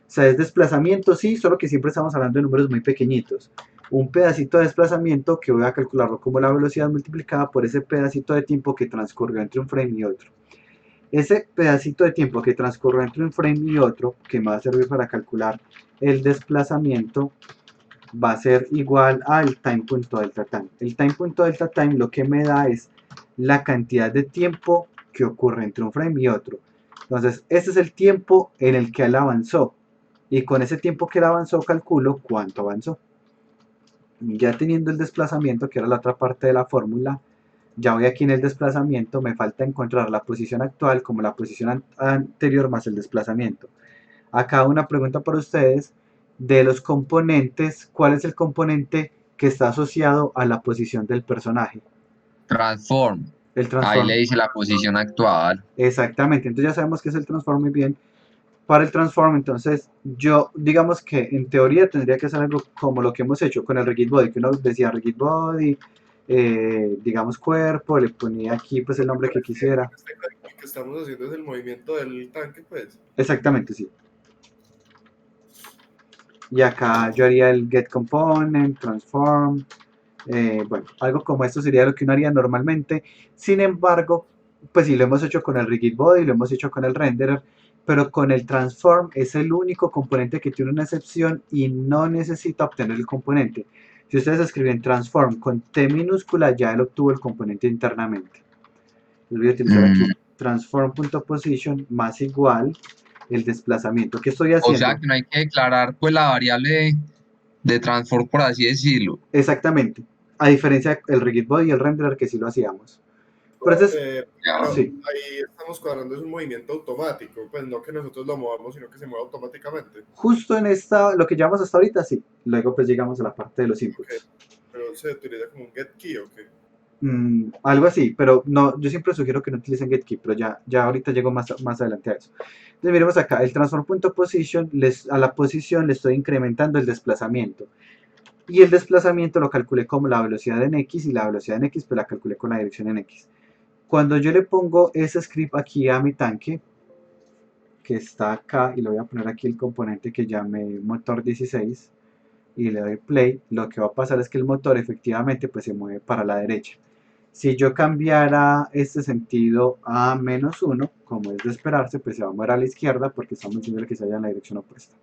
O sea, es desplazamiento, sí, solo que siempre estamos hablando de números muy pequeñitos. Un pedacito de desplazamiento que voy a calcularlo como la velocidad multiplicada por ese pedacito de tiempo que transcurrió entre un frame y otro. Ese pedacito de tiempo que transcurrió entre un frame y otro, que me va a servir para calcular el desplazamiento, va a ser igual al time.delta_time. El time.delta_time lo que me da es la cantidad de tiempo que ocurre entre un frame y otro. Entonces, este es el tiempo en el que él avanzó. Y con ese tiempo que él avanzó, calculo cuánto avanzó. Ya teniendo el desplazamiento, que era la otra parte de la fórmula, ya voy aquí en el desplazamiento, me falta encontrar la posición actual como la posición anterior más el desplazamiento. Acá una pregunta para ustedes, de los componentes, ¿cuál es el componente que está asociado a la posición del personaje? Transform. El Ahí le transform. dice la posición actual. Exactamente, entonces ya sabemos que es el transform muy bien. Para el transform, entonces, yo, digamos que en teoría tendría que hacer algo como lo que hemos hecho con el rigid body, que uno decía rigid body, digamos cuerpo, le ponía aquí pues el nombre que quisiera. Lo que estamos haciendo es el movimiento del tanque, pues. Exactamente, sí. Y acá yo haría el get component, transform, bueno, algo como esto sería lo que uno haría normalmente. Sin embargo, pues sí, lo hemos hecho con el rigid body, lo hemos hecho con el renderer, pero con el transform es el único componente que tiene una excepción y no necesita obtener el componente. Si ustedes escriben transform con T minúscula, ya él obtuvo el componente internamente. Yo voy a utilizar aquí transform.position más igual el desplazamiento. ¿Qué estoy O sea haciendo? que no hay que declarar pues la variable de transform, por así decirlo. Exactamente. A diferencia del rigid body y el renderer que sí lo hacíamos. Pero entonces, Ya. sí. Ahí estamos cuadrando, es un movimiento automático, pues no que nosotros lo movamos, sino que se mueve automáticamente. Justo en esta, lo que llamamos hasta ahorita, sí. Luego pues llegamos a la parte de los Okay. inputs. Pero se utiliza como un get key o qué. Algo así, pero no, yo siempre sugiero que no utilicen getKey, pero ya ahorita llego más adelante a eso. Entonces miremos acá, el transform.position, a la posición le estoy incrementando el desplazamiento. Y el desplazamiento lo calculé como la velocidad en X, y la velocidad en X pues la calculé con la dirección en X. Cuando yo le pongo ese script aquí a mi tanque, que está acá, y le voy a poner aquí el componente que llame motor 16, y le doy play, lo que va a pasar es que el motor efectivamente pues se mueve para la derecha. Si yo cambiara este sentido a -1, como es de esperarse, pues se va a mover a la izquierda porque estamos diciendo que se vaya en la dirección opuesta.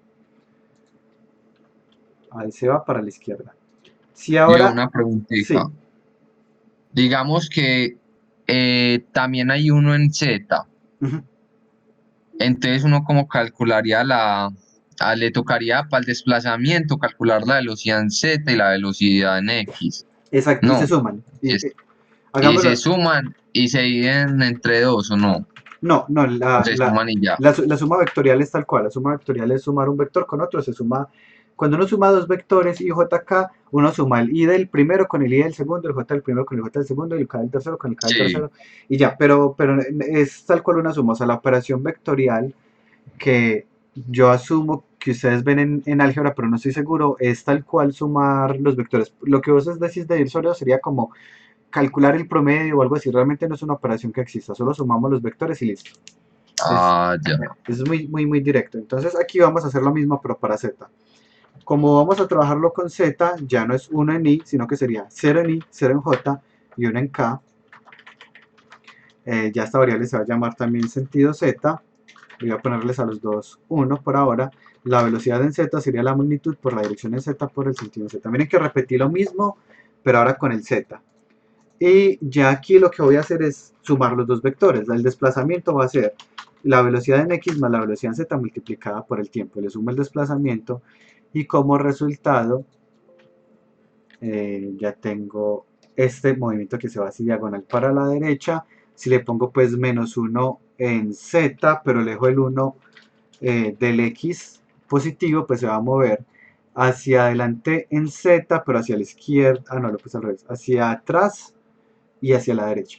Ahí se va para la izquierda. Si Leo, ahora, una preguntita. sí, Digamos que también hay uno en Z. ujú, Entonces uno como calcularía le tocaría para el desplazamiento calcular la velocidad en Z y la velocidad en X. exacto, y se No, suman. es- y se Hagámoslo. suman y se dividen entre dos o no. No, O se suman y ya. la suma vectorial es tal cual. La suma vectorial es sumar un vector con otro. Se suma, cuando uno suma dos vectores i, j, k, uno suma el i del primero con el i del segundo, el j del primero con el j del segundo, y el k del tercero con el k del Sí. tercero, y ya. Pero es tal cual una suma. O sea, la operación vectorial que yo asumo que ustedes ven en álgebra, pero no estoy seguro, es tal cual sumar los vectores. Lo que vos decís de ir solo sería como calcular el promedio o algo así. Realmente no es una operación que exista, solo sumamos los vectores y listo. Ah, ya. Es muy directo. Entonces aquí vamos a hacer lo mismo, pero para Z. Como vamos a trabajarlo con Z, ya no es 1 en I, sino que sería 0 en I, 0 en J y 1 en K. Ya esta variable se va a llamar también sentido Z. Voy a ponerles a los dos 1 por ahora. La velocidad en Z sería la magnitud por la dirección en Z por el sentido en Z. Miren que repetí lo mismo, pero ahora con el Z. Y ya aquí lo que voy a hacer es sumar los dos vectores. El desplazamiento va a ser la velocidad en X más la velocidad en Z multiplicada por el tiempo. Le sumo el desplazamiento y como resultado ya tengo este movimiento que se va así diagonal para la derecha. Si le pongo pues -1 en Z, pero le dejo el 1 del X positivo, pues se va a mover hacia adelante en Z, pero hacia la izquierda, no, lo puse al revés, hacia atrás y hacia la derecha.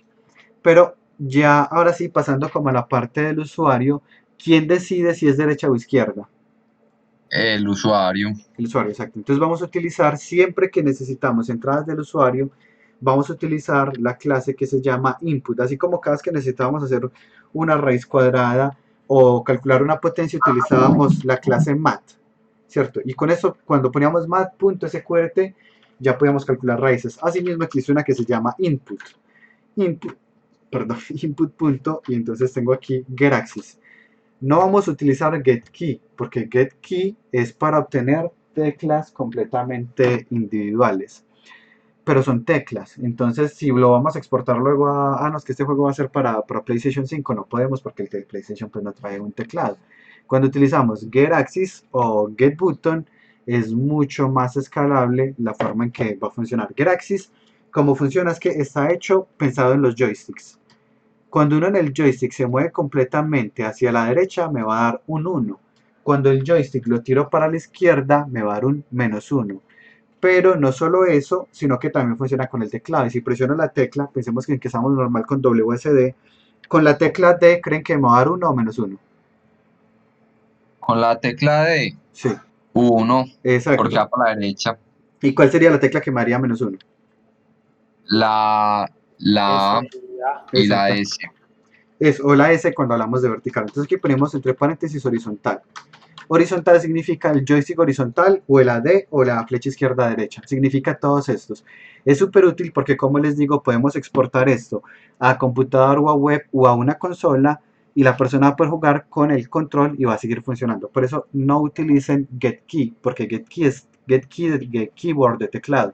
Pero Ya ahora sí, pasando como a la parte del usuario, ¿quién decide si es derecha o izquierda? El usuario. El usuario, exacto. Entonces vamos a utilizar, siempre que necesitamos entradas del usuario, vamos a utilizar la clase que se llama input. Así como cada vez que necesitábamos hacer una raíz cuadrada o calcular una potencia, utilizábamos la clase mat, ¿cierto? Y con eso, cuando poníamos mat.sqrt, ya podíamos calcular raíces. Asimismo, existe una que se llama input. Input, perdón, input punto, y entonces tengo aquí getAxis. No vamos a utilizar getKey, porque getKey es para obtener teclas completamente individuales, pero son teclas. Entonces, si lo vamos a exportar luego no, es que este juego va a ser para PlayStation 5, no podemos porque el de PlayStation pues no trae un teclado. Cuando utilizamos getAxis o getButton, es mucho más escalable la forma en que va a funcionar. getAxis, como funciona es que está hecho pensado en los joysticks. Cuando uno en el joystick se mueve completamente hacia la derecha, me va a dar un 1. Cuando el joystick lo tiro para la izquierda, me va a dar un -1. Pero no solo eso, sino que también funciona con el teclado. Y si presiono la tecla, pensemos que empezamos normal con WSD, con la tecla D, ¿creen que me va a dar 1 o -1? Con la tecla de Sí, 1, porque exacto. va para la derecha. ¿Y cuál sería la tecla que me haría -1? La A S y A. y la Exacto. S. Es o la S cuando hablamos de vertical. Entonces aquí ponemos entre paréntesis horizontal. Horizontal significa el joystick horizontal o el AD o la flecha izquierda derecha. Significa todos estos. Es súper útil porque, como les digo, podemos exportar esto a computador o a web o a una consola y la persona va a poder jugar con el control y va a seguir funcionando. Por eso no utilicen GetKey, porque GetKey es GetKey de keyboard de teclado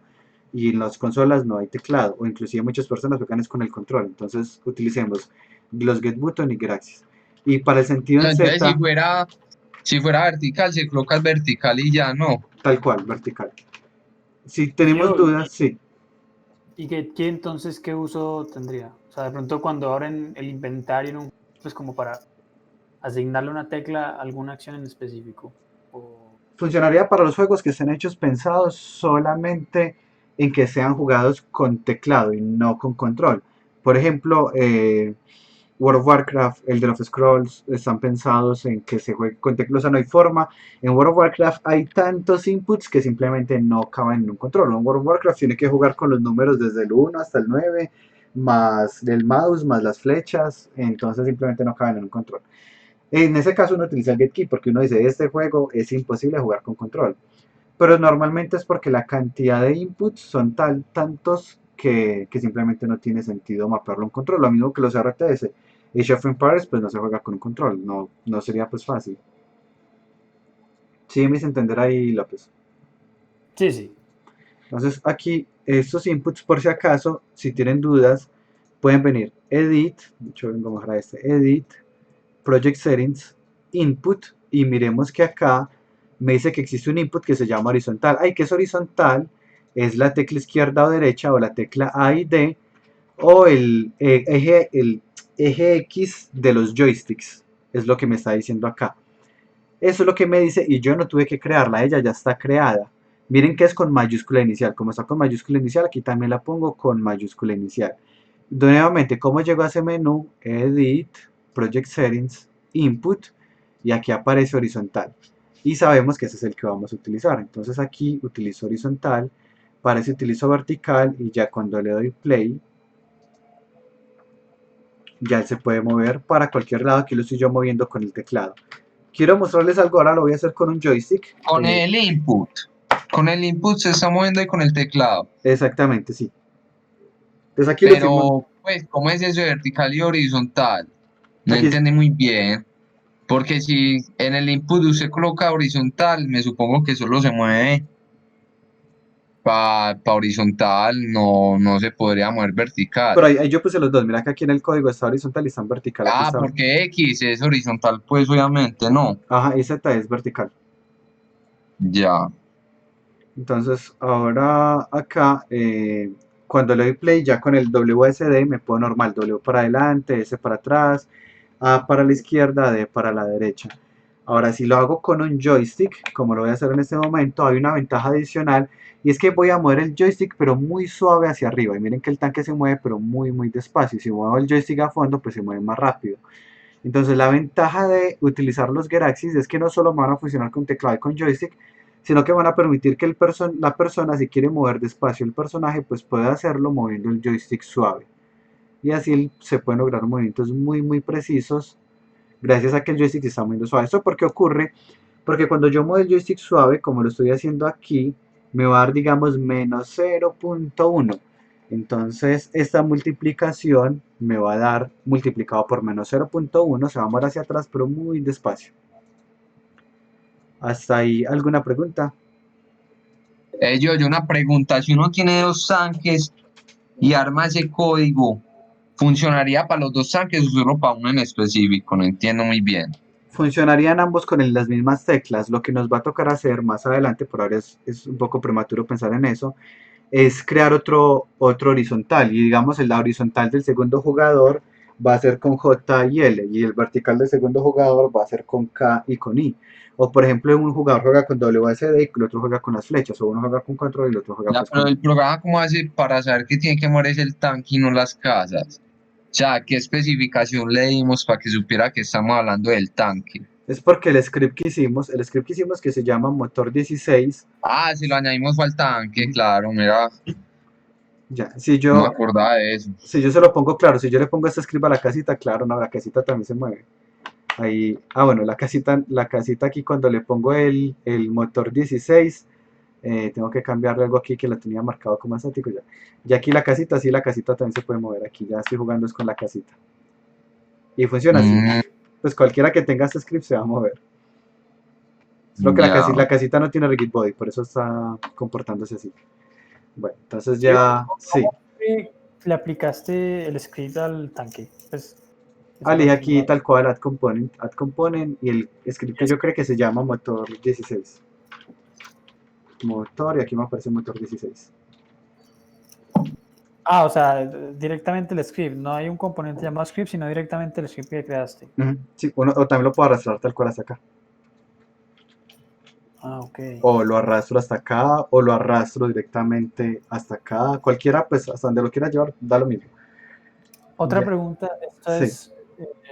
y en las consolas no hay teclado, o inclusive muchas personas juegan es con el control. Entonces utilicemos los GetButton y GetAxis. Y para el sentido No, en entonces Z, si fuera vertical, se coloca vertical y ya no. tal cual, vertical. Si tenemos Gio, dudas, sí. ¿y qué entonces qué uso tendría? O sea, de pronto cuando abren el inventario, en un, pues como para asignarle una tecla a alguna acción en específico. O... Funcionaría para los juegos que estén hechos pensados solamente en que sean jugados con teclado y no con control. Por ejemplo, World of Warcraft, Elder of Scrolls, están pensados en que se juegue con teclado, o sea, no hay forma. En World of Warcraft hay tantos inputs que simplemente no caben en un control. En World of Warcraft tiene que jugar con los números desde el 1 hasta el 9, más el mouse, más las flechas, entonces simplemente no caben en un control. En ese caso uno utiliza el GetKey porque uno dice, este juego es imposible jugar con control. Pero normalmente es porque la cantidad de inputs son tantos que simplemente no tiene sentido mapearlo a un control. Lo mismo que los RTS. Age of Empires pues no se juega con un control, no sería pues fácil. Sí, me hice entender ahí, López. Sí, sí. Entonces aquí estos inputs, por si acaso, si tienen dudas, pueden venir Edit, de hecho vengo a mejorar Edit, Project Settings, Input, y miremos que acá me dice que existe un input que se llama horizontal. Ay, ¿qué es horizontal? Es la tecla izquierda o derecha o la tecla A y D o el eje X de los joysticks. Es lo que me está diciendo acá. Eso es lo que me dice y yo no tuve que crearla, ella ya está creada. Miren que es con mayúscula inicial. Como está con mayúscula inicial, aquí también la pongo con mayúscula inicial. Nuevamente, ¿cómo llego a ese menú? Edit, Project Settings, Input, y aquí aparece horizontal. Y sabemos que ese es el que vamos a utilizar. Entonces aquí utilizo horizontal, para ese utilizo vertical, y ya cuando le doy play, ya se puede mover para cualquier lado. Aquí lo estoy yo moviendo con el teclado. Quiero mostrarles algo, ahora lo voy a hacer con un joystick. Con el input. Con el input se está moviendo y con el teclado. Exactamente, sí. Entonces aquí lo hicimos. Pero, pues, ¿cómo es eso de vertical y horizontal? No Aquí, entendí muy bien. Porque si en el input usted coloca horizontal, me supongo que solo se mueve para horizontal, no se podría mover vertical. pero ahí yo puse los dos. Mira que aquí en el código está horizontal y está en vertical. Aquí Ah, está. porque X es horizontal, pues obviamente no. Ajá, y Z es vertical. Ya. Entonces ahora acá, cuando le doy play ya con el WSD me puedo normal, W para adelante, S para atrás, A para la izquierda, D para la derecha. Ahora, si lo hago con un joystick, como lo voy a hacer en este momento, hay una ventaja adicional y es que voy a mover el joystick pero muy suave hacia arriba. Y miren que el tanque se mueve pero muy muy despacio. Y si muevo el joystick a fondo, pues se mueve más rápido. Entonces la ventaja de utilizar los Geraxis es que no solo van a funcionar con teclado y con joystick, sino que van a permitir que la persona, si quiere mover despacio el personaje, pues pueda hacerlo moviendo el joystick suave. Y así se pueden lograr movimientos muy muy precisos gracias a que el joystick está moviendo suave. ¿Esto por qué ocurre? Porque cuando yo muevo el joystick suave, como lo estoy haciendo aquí, me va a dar, digamos, menos 0.1. Entonces, esta multiplicación me va a dar multiplicado por menos 0.1, se va a mover hacia atrás, pero muy despacio. ¿Hasta ahí alguna pregunta? Yo una pregunta, si uno tiene dos tanques y arma ese código, ¿funcionaría para los dos tanques o solo para uno en específico? No entiendo muy bien. Funcionarían ambos con las mismas teclas. Lo que nos va a tocar hacer más adelante, por ahora es un poco prematuro pensar en eso, es crear otro horizontal. Y digamos, el horizontal del segundo jugador va a ser con J y L, y el vertical del segundo jugador va a ser con K y con I. O por ejemplo, un jugador juega con WSD y el otro juega con las flechas, o uno juega con control y el otro juega Ya, pues pero con... el programa, ¿cómo hace para saber que tiene que moverse el tanque y no las casas? O sea, ¿qué especificación le dimos para que supiera que estamos hablando del tanque? Es porque el script que hicimos que se llama motor 16, Ah, si lo añadimos fue al tanque, claro, mira, ya, no me acordaba de eso. si yo se lo pongo claro, si yo le pongo este script a la casita, claro, no, la casita también se mueve. Ahí, bueno, la casita aquí cuando le pongo el motor 16, tengo que cambiarle algo aquí que lo tenía marcado como estático ya. Y aquí la casita, sí, la casita también se puede mover, aquí ya estoy jugando es con la casita. Y funciona así. Pues cualquiera que tenga este script se va a mover. Solo que Ya. la casita no tiene rigid body, por eso está comportándose así. Bueno, entonces Sí, ya, sí. le aplicaste el script al tanque. Pues, Elegí aquí tal cual add component y el script que yo creo que se llama motor 16. Motor y aquí me aparece motor 16. Ah, o sea, directamente el script. No hay un componente llamado script, sino directamente el script que creaste. Sí, o también lo puedo arrastrar tal cual hasta acá. Ah, ok. O lo arrastro hasta acá, o lo arrastro directamente hasta acá. Cualquiera, pues hasta donde lo quiera llevar, da lo mismo. Otra Ya. pregunta, esta Sí.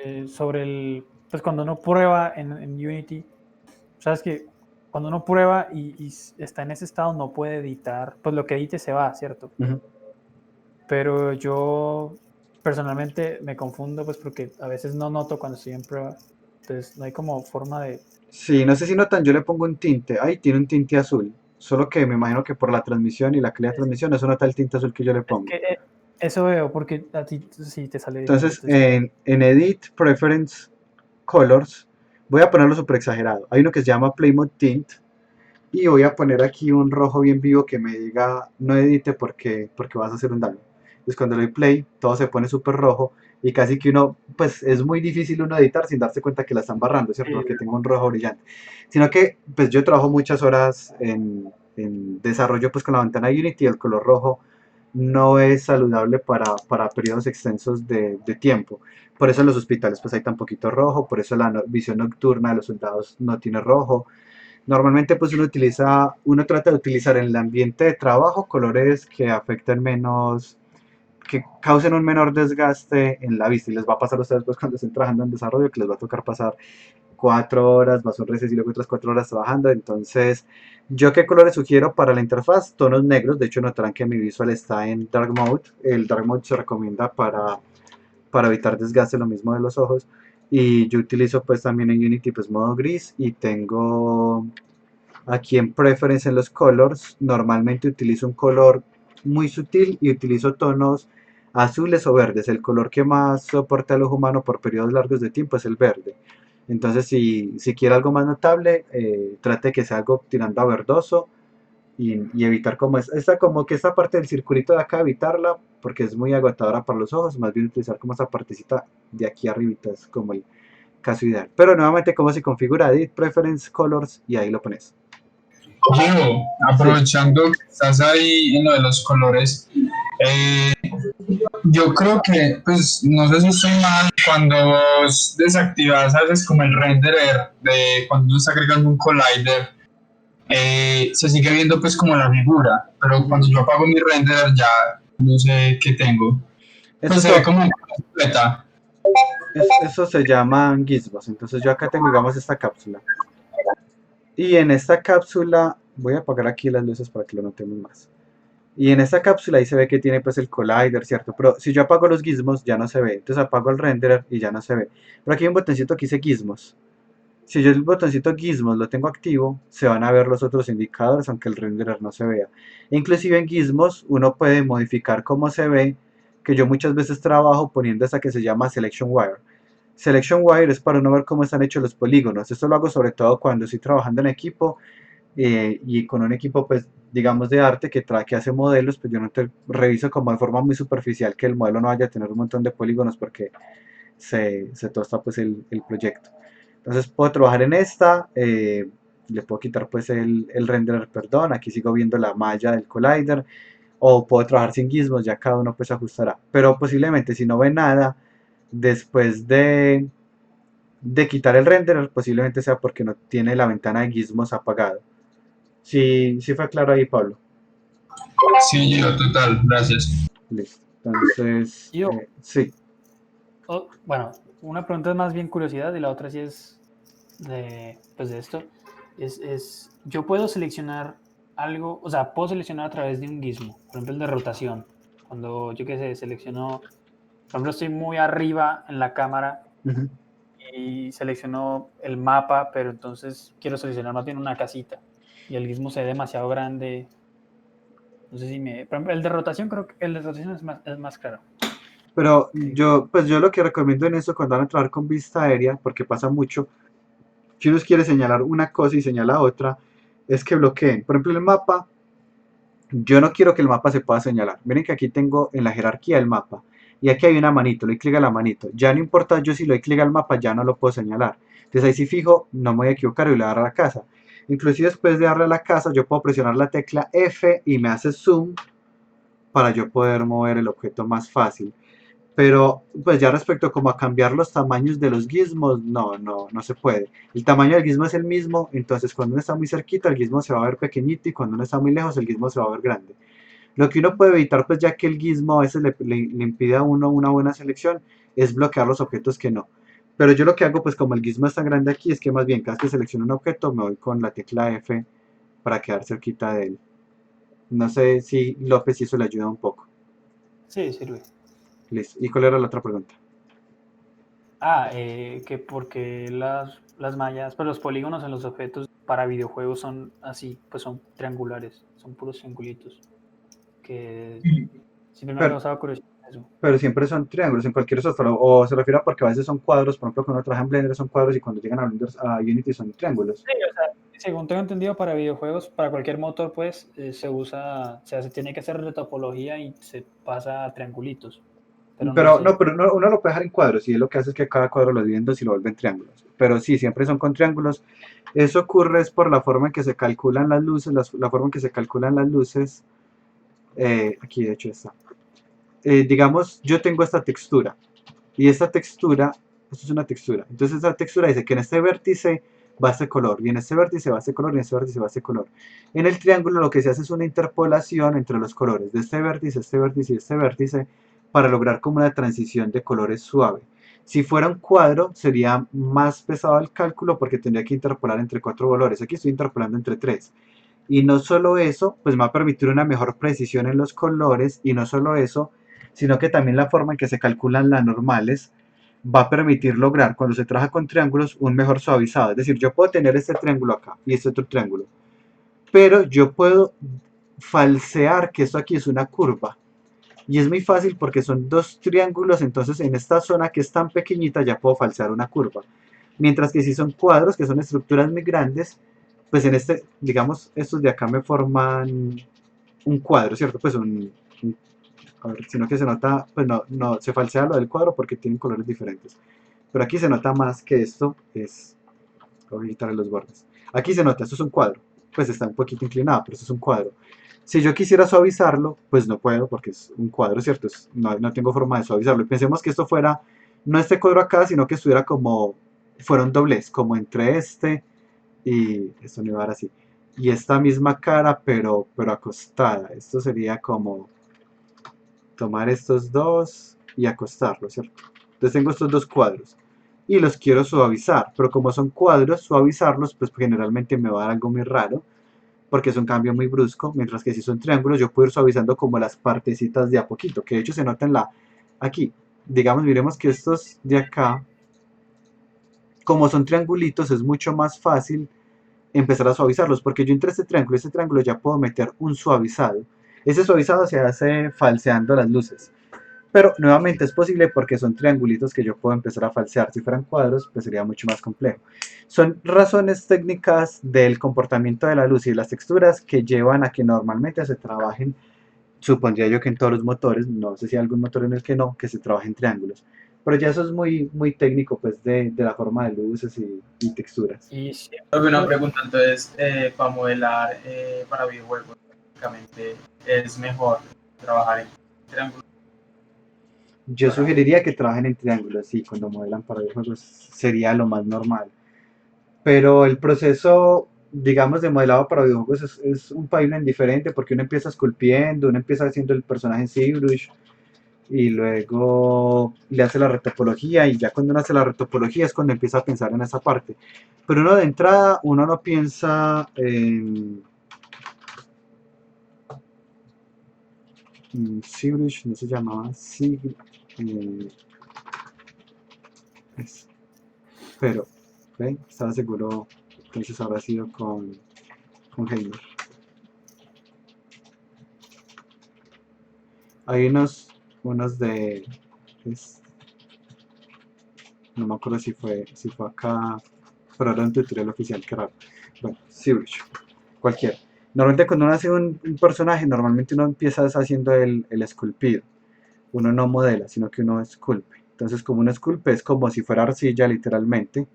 es sobre el, pues cuando uno prueba en Unity, sabes que cuando uno prueba y está en ese estado no puede editar, pues lo que edite se va, ¿cierto? Ujú. Pero yo personalmente me confundo, pues porque a veces no noto cuando estoy en prueba, entonces no hay como forma de... Sí, no sé si notan, yo le pongo un tinte. Ahí tiene un tinte azul. Solo que me imagino que por la transmisión y la calidad de transmisión, eso nota el tinte azul que yo le pongo. Que, eso veo, porque a ti sí te sale Entonces, diferente. en Edit, Preference, Colors, voy a ponerlo súper exagerado. Hay uno que se llama Play Mode Tint. Y voy a poner aquí un rojo bien vivo que me diga no edite porque vas a hacer un daño. Entonces cuando le doy play, todo se pone súper rojo y casi que uno, pues es muy difícil uno editar sin darse cuenta que la están barrando, ¿cierto? Porque tengo un rojo brillante. Sino que, pues yo trabajo muchas horas en desarrollo pues con la ventana Unity y el color rojo no es saludable para periodos extensos de tiempo. Por eso en los hospitales pues hay tan poquito rojo, por eso la visión nocturna de los soldados no tiene rojo. Normalmente pues uno trata de utilizar en el ambiente de trabajo colores que afecten menos, que causen un menor desgaste en la vista. Y les va a pasar a ustedes pues cuando estén trabajando en desarrollo que les va a tocar pasar 4 horas más un receso y luego otras 4 horas trabajando. Entonces, ¿yo qué colores sugiero para la interfaz? Tonos negros. De hecho, notarán que mi visual está en Dark Mode. El Dark Mode se recomienda para evitar desgaste, lo mismo de los ojos. Y yo utilizo pues también en Unity pues modo gris y tengo aquí en Preference en los colors, normalmente utilizo un color muy sutil y utilizo tonos azules o verdes. El color que más soporta al ojo humano por periodos largos de tiempo es el verde. Entonces si quiere algo más notable, trate que sea algo tirando a verdoso y evitar como que esta parte del circulito de acá, evitarla porque es muy agotadora para los ojos, más bien utilizar como esa partecita de aquí arribita, es como el caso ideal. Pero nuevamente como se configura Edit, Preference, Colors y ahí lo pones. Diego, aprovechando que estás ahí en lo de los colores, Yo creo que, pues, no sé si estoy mal, cuando vos desactivas, haces como el renderer de cuando uno está agregando un collider, se sigue viendo pues como la figura, pero cuando Ujú. yo apago mi renderer ya no sé qué tengo. Eso, Pues se ve so- como una completa. eso se llaman gizmos. Entonces yo acá tengo, digamos, esta cápsula. Y en esta cápsula, voy a apagar aquí las luces para que lo notemos más. Y en esta cápsula ahí se ve que tiene pues el collider, ¿cierto? Pero si yo apago los gizmos ya no se ve. Entonces apago el renderer y ya no se ve. Pero aquí hay un botoncito que dice gizmos. Si yo el botoncito gizmos lo tengo activo, se van a ver los otros indicadores aunque el renderer no se vea. Inclusive en gizmos uno puede modificar cómo se ve, que yo muchas veces trabajo poniendo esa que se llama Selection Wire. Selection Wire es para uno ver cómo están hechos los polígonos. Esto lo hago sobre todo cuando estoy trabajando en equipo y con un equipo, pues, digamos, de arte que hace modelos, pues yo no te reviso como de forma muy superficial que el modelo no vaya a tener un montón de polígonos porque se tosta pues el proyecto. Entonces puedo trabajar en esta, le puedo quitar pues el renderer, perdón, aquí sigo viendo la malla del collider, o puedo trabajar sin gizmos, ya cada uno pues ajustará. Pero posiblemente si no ve nada, después de quitar el renderer, posiblemente sea porque no tiene la ventana de gizmos apagado. Sí, sí fue claro ahí, Pablo. Sí, yo, total, gracias. Listo. Entonces, Yo, sí. bueno, una pregunta es más bien curiosidad y la otra sí es pues de esto. Yo puedo seleccionar algo, o sea, puedo seleccionar a través de un gizmo, por ejemplo el de rotación. Cuando yo qué sé, selecciono, por ejemplo, estoy muy arriba en la cámara Ujú. y selecciono el mapa, pero entonces quiero seleccionar más bien una casita y el gizmo se ve demasiado grande. No sé si por ejemplo, el de rotación creo que el de rotación es más claro. Pero Sí. yo lo que recomiendo en eso cuando van a trabajar con vista aérea, porque pasa mucho, si uno quiere señalar una cosa y señala otra, es que bloqueen. Por ejemplo, el mapa, yo no quiero que el mapa se pueda señalar. Miren que aquí tengo en la jerarquía el mapa. Y aquí hay una manito, le doy clic a la manito. Ya no importa yo si le doy clic al mapa, ya no lo puedo señalar. Entonces ahí si fijo, no me voy a equivocar y le voy a dar a la casa. Inclusive después de darle a la casa, yo puedo presionar la tecla F y me hace zoom para yo poder mover el objeto más fácil. Pero pues ya respecto como a cambiar los tamaños de los gizmos, no se puede. El tamaño del gizmo es el mismo, entonces cuando uno está muy cerquita el gizmo se va a ver pequeñito y cuando uno está muy lejos el gizmo se va a ver grande. Lo que uno puede evitar, pues ya que el gizmo a veces le impide a uno una buena selección, es bloquear los objetos que no. Pero yo lo que hago, pues como el gizmo es tan grande aquí, es que más bien cada vez que selecciono un objeto me voy con la tecla F para quedar cerquita de él. No sé si López hizo le ayuda un poco. Sí, sirve. Listo. ¿Y cuál era la otra pregunta? Que porque las mallas, pues los polígonos en los objetos para videojuegos son así, pues son triangulares, son puros triangulitos. Que siempre me ha Pero, causado curiosidad eso. pero siempre son triángulos en cualquier software, o se refiere a porque a veces son cuadros, por ejemplo, cuando uno trabaja en Blender son cuadros y cuando llegan a Unity son triángulos. Sí, o sea, según tengo entendido, para videojuegos, para cualquier motor, pues se usa, o sea, se tiene que hacer retopología y se pasa a triangulitos. Pero no Pero no, sé. pero uno lo puede dejar en cuadros y él lo que hace es que cada cuadro lo divide en dos y lo vuelve en triángulos. Pero sí, siempre son con triángulos. Eso ocurre es por la forma en que se calculan las luces, la forma en que se calculan las luces. Aquí de hecho está. Digamos, yo tengo esta textura y esta textura, esto es una textura. Entonces esta textura dice que en este vértice va este color, y en este vértice va este color, y en este vértice va este color. En el triángulo lo que se hace es una interpolación entre los colores de este vértice y este vértice para lograr como una transición de colores suave. Si fuera un cuadro sería más pesado el cálculo porque tendría que interpolar entre cuatro colores. Aquí estoy interpolando entre tres. Y no solo eso, pues me va a permitir una mejor precisión en los colores y no solo eso, sino que también la forma en que se calculan las normales va a permitir lograr cuando se trabaja con triángulos un mejor suavizado. Es decir, yo puedo tener este triángulo acá y este otro triángulo, pero yo puedo falsear que esto aquí es una curva. Y es muy fácil porque son dos triángulos, entonces en esta zona que es tan pequeñita ya puedo falsear una curva. Mientras que si son cuadros, que son estructuras muy grandes, pues en este, digamos, estos de acá me forman un cuadro, ¿cierto? Pues a ver, sino que se nota, pues no, se falsea lo del cuadro porque tienen colores diferentes. Pero aquí se nota más que esto es, voy a quitarle los bordes. Aquí se nota, esto es un cuadro. pues está un poquito inclinado, pero eso es un cuadro. Si yo quisiera suavizarlo, pues no puedo porque es un cuadro, ¿cierto? No tengo forma de suavizarlo. Y pensemos que esto fuera, no este cuadro acá, sino que estuviera como, fuera un doblez, como entre este y esto no iba a dar así. Y esta misma cara, pero acostada. Esto sería como tomar estos dos y acostarlos, ¿cierto? Entonces tengo estos dos cuadros y los quiero suavizar, pero como son cuadros, suavizarlos, pues generalmente me va a dar algo muy raro, porque es un cambio muy brusco, mientras que si son triángulos yo puedo ir suavizando como las partecitas de a poquito, que de hecho se nota en la, aquí, digamos, miremos que estos de acá, como son triangulitos, es mucho más fácil empezar a suavizarlos, porque yo entre este triángulo ya puedo meter un suavizado. Ese suavizado se hace falseando las luces. Pero nuevamente es posible porque son triangulitos que yo puedo empezar a falsear. Si fueran cuadros, pues sería mucho más complejo. Son razones técnicas del comportamiento de la luz y de las texturas que llevan a que normalmente se trabajen, supondría yo que en todos los motores, no sé si hay algún motor en el que no, que se trabaje en triángulos. Pero ya eso es muy, muy técnico, pues, de la forma de luces y texturas. Y sí, Una pregunta, entonces, para modelar para videojuegos, básicamente, ¿es mejor trabajar en triángulo? Yo sugeriría que trabajen en triángulos, sí, cuando modelan para videojuegos sería lo más normal. Pero el proceso, digamos, de modelado para videojuegos es un pipeline diferente porque uno empieza esculpiendo, uno empieza haciendo el personaje en ZBrush y luego le hace la retopología y ya cuando uno hace la retopología es cuando empieza a pensar en esa parte. Pero uno de entrada, uno no piensa en ZBrush, no se llamaba pero, ¿ven? Estaba seguro que eso habrá sido con Heimer. Hay unos de, no me acuerdo si fue acá, pero era un tutorial oficial, que raro. Bueno, ZBrush, cualquiera. Normalmente cuando uno hace un personaje, normalmente uno empieza haciendo el esculpido. Uno no modela, sino que uno esculpe. Entonces como uno esculpe es como si fuera arcilla literalmente,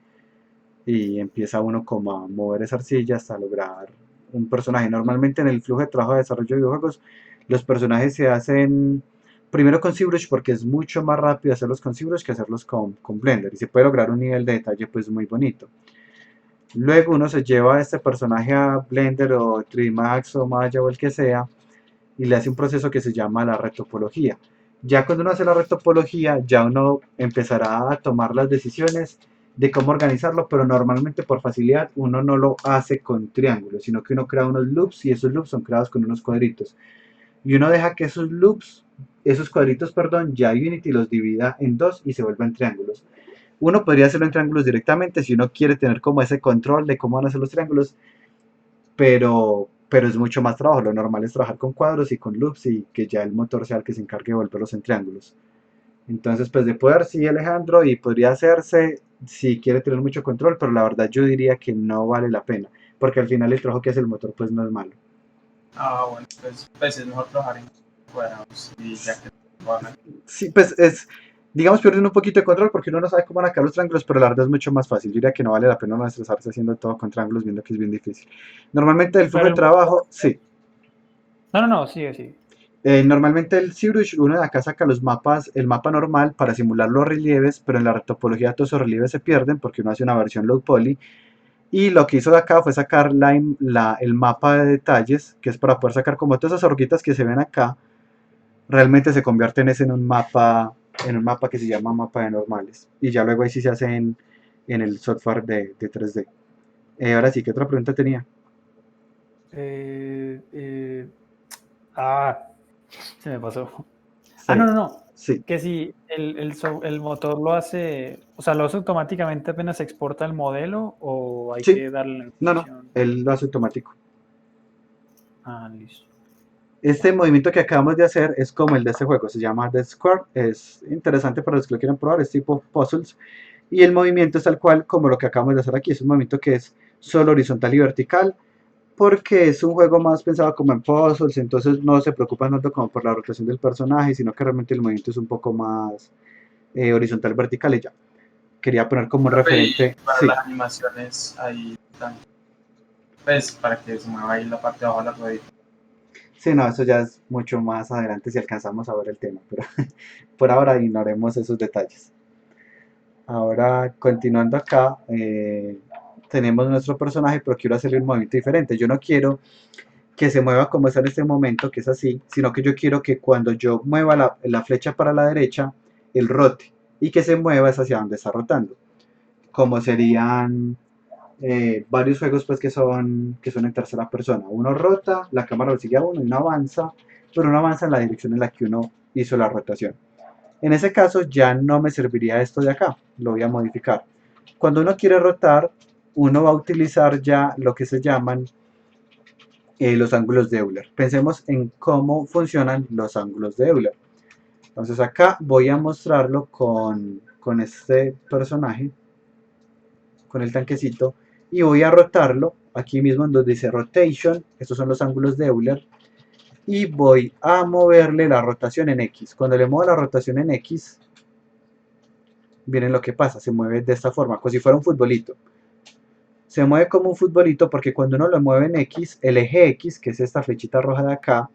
y empieza uno como a mover esa arcilla hasta lograr un personaje. Normalmente en el flujo de trabajo de desarrollo de videojuegos, los personajes se hacen primero con ZBrush porque es mucho más rápido hacerlos con ZBrush que hacerlos con Blender y se puede lograr un nivel de detalle pues muy bonito. Luego uno se lleva a este personaje a Blender o 3D Max o Maya o el que sea y le hace un proceso que se llama la retopología. Ya cuando uno hace la retopología, ya uno empezará a tomar las decisiones de cómo organizarlo, pero normalmente por facilidad uno no lo hace con triángulos, sino que uno crea unos loops y esos loops son creados con unos cuadritos. Y uno deja que esos loops, esos cuadritos, perdón, ya Unity los divida en dos y se vuelvan triángulos. Uno podría hacerlo en triángulos directamente si uno quiere tener como ese control de cómo van a ser los triángulos, pero es mucho más trabajo. Lo normal es trabajar con cuadros y con loops y que ya el motor sea el que se encargue de volverlos en triángulos. Entonces, pues de poder sí, Alejandro, y podría hacerse si quiere tener mucho control, pero la verdad yo diría que no vale la pena, porque al final el trabajo que hace el motor pues no es malo. Bueno, pues es mejor trabajar en cuadrados y ya que Sí, pues es, digamos, pierden un poquito de control porque uno no sabe cómo van a quedar los triángulos, pero la verdad es mucho más fácil. Yo diría que no vale la pena no estresarse haciendo todo con triángulos, viendo que es bien difícil. Normalmente el flujo de trabajo, sí. No, sigue, sigue. Normalmente el ZBrush, uno de acá saca los mapas, el mapa normal para simular los relieves, pero en la retopología todos esos relieves se pierden porque uno hace una versión low poly. Y lo que hizo de acá fue sacar el mapa de detalles, que es para poder sacar como todas esas horquitas que se ven acá, realmente se convierten en un mapa que se llama mapa de normales. Y ya luego ahí sí se hace en el software de 3D. Ahora sí, ¿qué otra pregunta tenía? Se me pasó. Sí. No. Sí. Que si el motor lo hace, o sea, lo hace automáticamente apenas se exporta el modelo o hay Sí. que darle la No, información. él lo hace automático. Listo. Este movimiento que acabamos de hacer es como el de este juego, se llama Death Square, es interesante para los que lo quieran probar, es tipo puzzles, y el movimiento es tal cual como lo que acabamos de hacer aquí, es un movimiento que es solo horizontal y vertical, porque es un juego más pensado como en puzzles, entonces no se preocupan tanto como por la rotación del personaje, sino que realmente el movimiento es un poco más horizontal, vertical y ya. Quería poner como un referente. Para Sí. las animaciones ahí están. pues para que se mueva ahí la parte de abajo de la ruedita. Sí, no, eso ya es mucho más adelante si alcanzamos a ver el tema, pero por ahora ignoremos esos detalles. Ahora, continuando acá, tenemos nuestro personaje, pero quiero hacerle un movimiento diferente. Yo no quiero que se mueva como está en este momento, que es así, sino que yo quiero que cuando yo mueva la flecha para la derecha, él rote y que se mueva es hacia donde está rotando, como serían varios juegos pues que son en tercera persona. Uno rota, la cámara lo sigue a uno y uno avanza, pero uno avanza en la dirección en la que uno hizo la rotación. En ese caso ya no me serviría esto de acá, lo voy a modificar. Cuando uno quiere rotar, uno va a utilizar ya lo que se llaman los ángulos de Euler. Pensemos en cómo funcionan los ángulos de Euler. Entonces acá voy a mostrarlo con este personaje, con el tanquecito, y voy a rotarlo aquí mismo en donde dice rotation. Estos son los ángulos de Euler. Y voy a moverle la rotación en X. Cuando le muevo la rotación en X, miren lo que pasa, se mueve de esta forma, como si fuera un futbolito. Se mueve como un futbolito porque cuando uno lo mueve en X, el eje X, que es esta flechita roja de acá,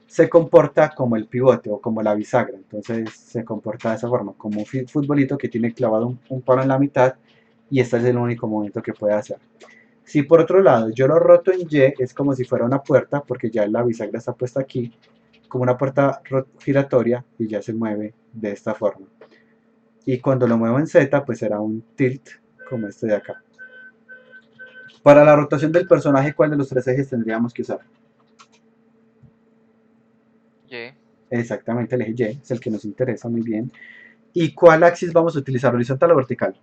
se comporta como el pivote o como la bisagra. Entonces se comporta de esa forma, como un futbolito que tiene clavado un palo en la mitad, y este es el único movimiento que puede hacer. Si por otro lado yo lo roto en Y, es como si fuera una puerta, porque ya la bisagra está puesta aquí, como una puerta giratoria, y ya se mueve de esta forma. Y cuando lo muevo en Z, pues será un tilt, como este de acá. Para la rotación del personaje, ¿cuál de los tres ejes tendríamos que usar? Y. Exactamente, el eje Y, es el que nos interesa, muy bien. ¿Y cuál axis vamos a utilizar, horizontal o vertical?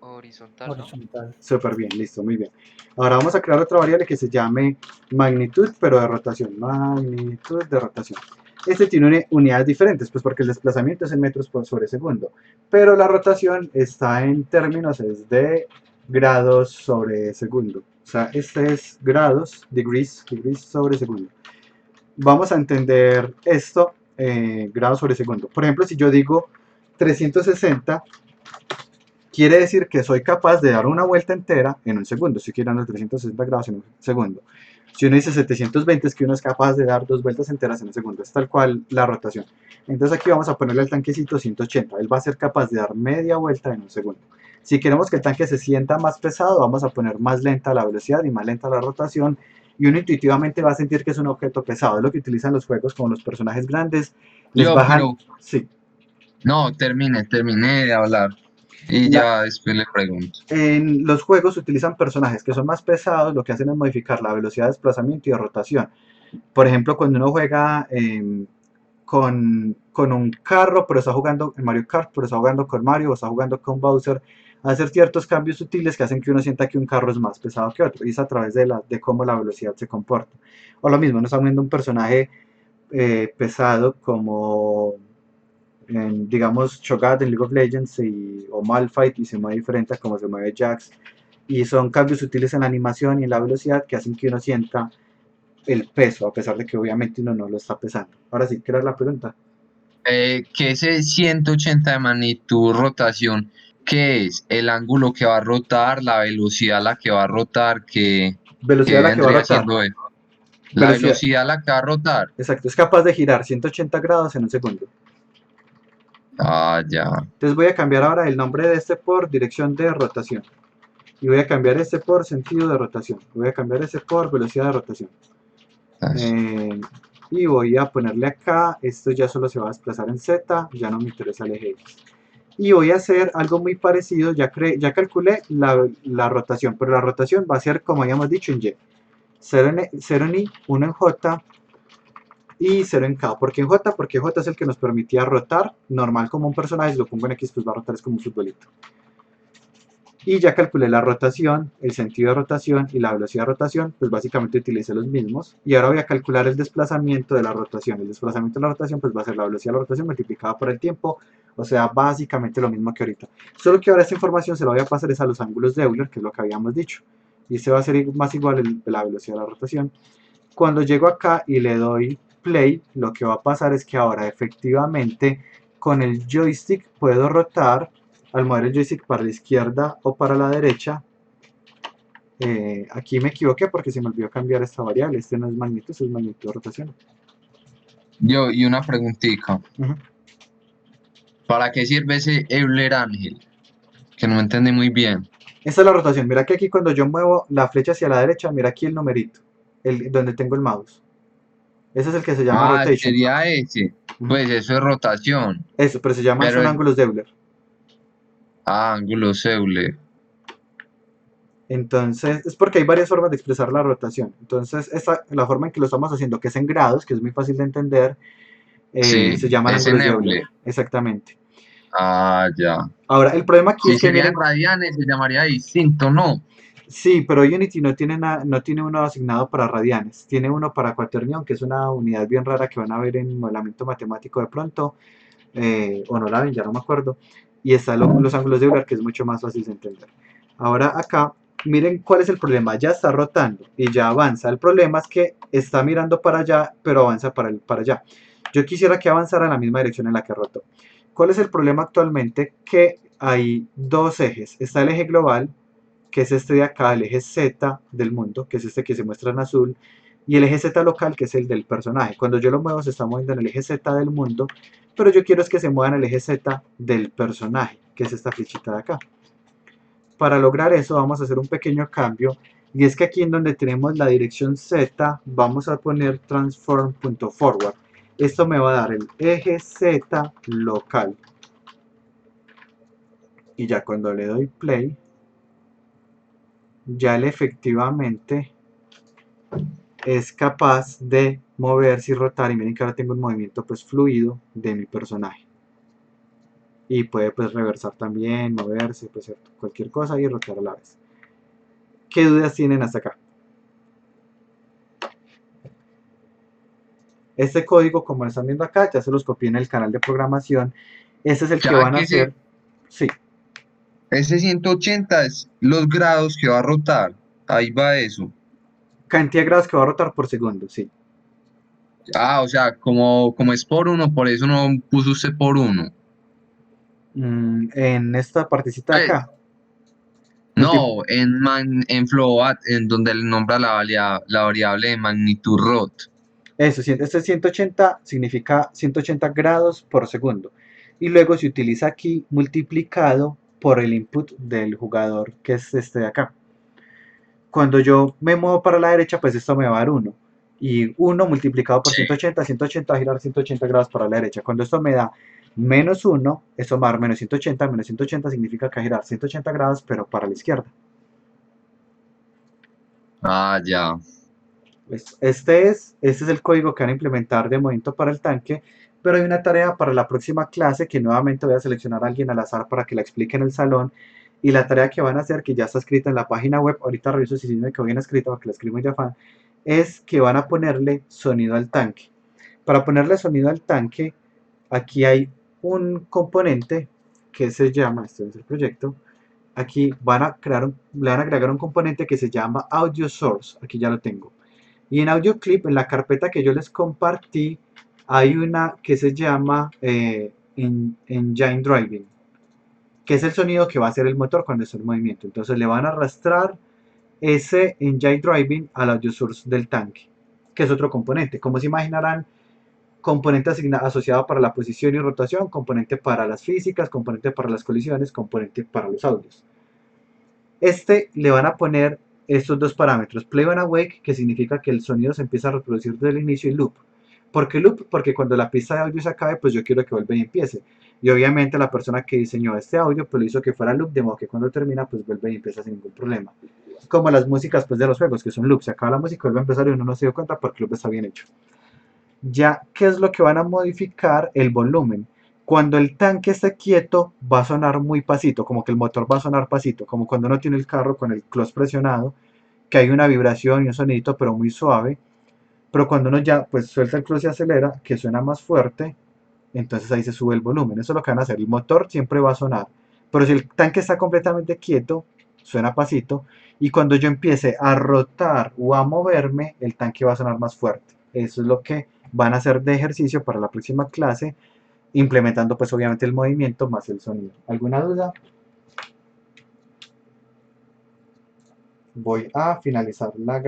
Horizontal, ¿no? Horizontal. Súper bien, listo, muy bien. Ahora vamos a crear otra variable que se llame magnitud, pero de rotación. Magnitud de rotación. Este tiene unidades diferentes, pues porque el desplazamiento es en metros sobre segundo, pero la rotación está en términos es de grados sobre segundo. O sea, este es grados, degrees sobre segundo. Vamos a entender esto, grados sobre segundo. Por ejemplo, si yo digo 360, quiere decir que soy capaz de dar una vuelta entera en un segundo. Estoy girando 360 grados en un segundo. Si uno dice 720, es que uno es capaz de dar 2 vueltas enteras en un segundo. Es tal cual la rotación. Entonces aquí vamos a ponerle al tanquecito 180. Él va a ser capaz de dar media vuelta en un segundo. Si queremos que el tanque se sienta más pesado, vamos a poner más lenta la velocidad y más lenta la rotación. Y uno intuitivamente va a sentir que es un objeto pesado. Es lo que utilizan los juegos como los personajes grandes. Les Yo, bajan. pero Sí. no, terminé de hablar. Y ya después le pregunto. En los juegos utilizan personajes que son más pesados, lo que hacen es modificar la velocidad de desplazamiento y de rotación. Por ejemplo, cuando uno juega con un carro, pero está jugando en Mario Kart, pero está jugando con Mario o está jugando con Bowser, hacer ciertos cambios sutiles que hacen que uno sienta que un carro es más pesado que otro, y es a través de cómo la velocidad se comporta. O lo mismo, uno está viendo un personaje pesado como digamos, Cho'Gath en League of Legends o Malphite, y se mueve diferente a como se mueve Jax, y son cambios sutiles en la animación y en la velocidad que hacen que uno sienta el peso, a pesar de que obviamente uno no lo está pesando. Ahora sí, ¿qué era la pregunta? Que ese 180 de magnitud rotación, ¿qué es? El ángulo que va a rotar, la velocidad a la que va a rotar, que Velocidad a la que va a vendría rotar. siendo eso. La velocidad a la que va a rotar. Exacto, es capaz de girar 180 grados en un segundo. Ah, ya. Entonces voy a cambiar ahora el nombre de este por dirección de rotación. Y voy a cambiar este por sentido de rotación. Voy a cambiar este por velocidad de rotación. Y voy a ponerle acá, esto ya solo se va a desplazar en Z, ya no me interesa el eje X. Y voy a hacer algo muy parecido, ya calculé la rotación, pero la rotación va a ser como habíamos dicho en Y. 0 en I, 1 en J y 0 en K. ¿Por qué en J? Porque J es el que nos permitía rotar, normal como un personaje, si lo pongo en X pues va a rotar es como un futbolito. Y ya calculé la rotación, el sentido de rotación y la velocidad de rotación, pues básicamente utilicé los mismos. Y ahora voy a calcular el desplazamiento de la rotación. El desplazamiento de la rotación pues va a ser la velocidad de la rotación multiplicada por el tiempo, o sea, básicamente lo mismo que ahorita. Solo que ahora esta información se la voy a pasar a los ángulos de Euler, que es lo que habíamos dicho. Y este va a ser más igual la velocidad de la rotación. Cuando llego acá y le doy play, lo que va a pasar es que ahora efectivamente con el joystick puedo rotar. Al mover el joystick para la izquierda o para la derecha, Aquí me equivoqué porque se me olvidó cambiar esta variable. Este no es magnitud, este es magnitud de rotación. Yo, y una preguntita. Ujú. ¿Para qué sirve ese Euler Ángel? Que no entendí muy bien. Esta es la rotación. Mira que aquí cuando yo muevo la flecha hacia la derecha, mira aquí el numerito, donde tengo el mouse. Ese es el que se llama Ah, rotation. sería ese. Ujú. Pues eso es rotación. Eso, pero se llaman Pero son el ángulos de Euler. ángulo Euler. Entonces, es porque hay varias formas de expresar la rotación. Entonces, la forma en que lo estamos haciendo, que es en grados, que es muy fácil de entender, Sí, se llaman es en ángulos de Euler. Euler. Exactamente. Ah, ya. Ahora, el problema aquí Si es que serían miren, radianes, se llamaría distinto, ¿no? sí, pero Unity no tiene, no tiene uno asignado para radianes, tiene uno para cuaternión, que es una unidad bien rara que van a ver en modelamiento matemático de pronto, o no la ven, ya no me acuerdo, y está los ángulos de Euler, que es mucho más fácil de entender. Ahora acá, miren cuál es el problema, ya está rotando y ya avanza. El problema es que está mirando para allá, pero avanza para allá. Yo quisiera que avanzara en la misma dirección en la que rotó. ¿Cuál es el problema actualmente? Que hay dos ejes. Está el eje global, que es este de acá, el eje Z del mundo, que es este que se muestra en azul, y el eje Z local, que es el del personaje. Cuando yo lo muevo se está moviendo en el eje Z del mundo, pero yo quiero es que se mueva en el eje Z del personaje, que es esta flechita de acá. Para lograr eso vamos a hacer un pequeño cambio, y es que aquí en donde tenemos la dirección Z, vamos a poner transform.forward. Esto me va a dar el eje Z local. Y ya cuando le doy play, ya él efectivamente es capaz de moverse y rotar, y miren que ahora tengo un movimiento pues fluido de mi personaje, y puede pues reversar también, moverse, pues cualquier cosa y rotar a la vez. ¿Qué dudas tienen hasta acá? Este código, como lo están viendo acá, ya se los copié en el canal de programación. Este es el que Ya van a que hacer. Sí, ese 180 es los grados que va a rotar. Ahí va eso. cantidad de grados que va a rotar por segundo, sí. Ah, o sea, como es por uno, por eso no puso usted por uno. En esta partecita de Pues, acá. no, en Float, en donde le nombra la variable de magnitud ROT. Eso, este 180 significa 180 grados por segundo. Y luego se utiliza aquí multiplicado por el input del jugador, que es este de acá. Cuando yo me muevo para la derecha, pues esto me va a dar 1. Y 1 multiplicado por Sí. 180 va a girar 180 grados para la derecha. Cuando esto me da menos 1, esto va a dar menos 180 significa que va a girar 180 grados, pero para la izquierda. Ah, ya. Este es el código que van a implementar de movimiento para el tanque, pero hay una tarea para la próxima clase que nuevamente voy a seleccionar a alguien al azar para que la explique en el salón, y la tarea que van a hacer, que ya está escrita en la página web, ahorita reviso si me quedó bien escrita porque la escribo muy de afán, es que van a ponerle sonido al tanque. Para ponerle sonido al tanque, aquí hay un componente que se llama, este es el proyecto, aquí van a le van a agregar un componente que se llama Audio Source, aquí ya lo tengo. Y en Audio Clip, en la carpeta que yo les compartí, hay una que se llama Engine Driving, que es el sonido que va a hacer el motor cuando está en movimiento. Entonces le van a arrastrar ese Engine Driving al Audio Source del tanque, que es otro componente. Como se imaginarán, componente asociado para la posición y rotación, componente para las físicas, componente para las colisiones, componente para los audios. Le van a poner estos dos parámetros, play and awake, que significa que el sonido se empieza a reproducir desde el inicio, y loop. ¿Por qué loop? Porque cuando la pista de audio se acabe, pues yo quiero que vuelva y empiece. Y obviamente la persona que diseñó este audio, pues lo hizo que fuera loop, de modo que cuando termina, pues vuelve y empieza sin ningún problema. Como las músicas pues, de los juegos, que son loops. Se acaba la música, vuelve a empezar y uno no se dio cuenta porque el loop está bien hecho. Ya, ¿qué es lo que van a modificar? El volumen. Cuando el tanque esté quieto, va a sonar muy pasito, como que el motor va a sonar pasito, como cuando uno tiene el carro con el clutch presionado, que hay una vibración y un sonidito, pero muy suave. Pero cuando uno ya pues suelta el clutch y acelera, que suena más fuerte, entonces ahí se sube el volumen. Eso es lo que van a hacer. El motor siempre va a sonar, pero si el tanque está completamente quieto, suena pasito, y cuando yo empiece a rotar o a moverme, el tanque va a sonar más fuerte. Eso es lo que van a hacer de ejercicio para la próxima clase, implementando pues obviamente el movimiento más el sonido. ¿Alguna duda? voy a finalizar la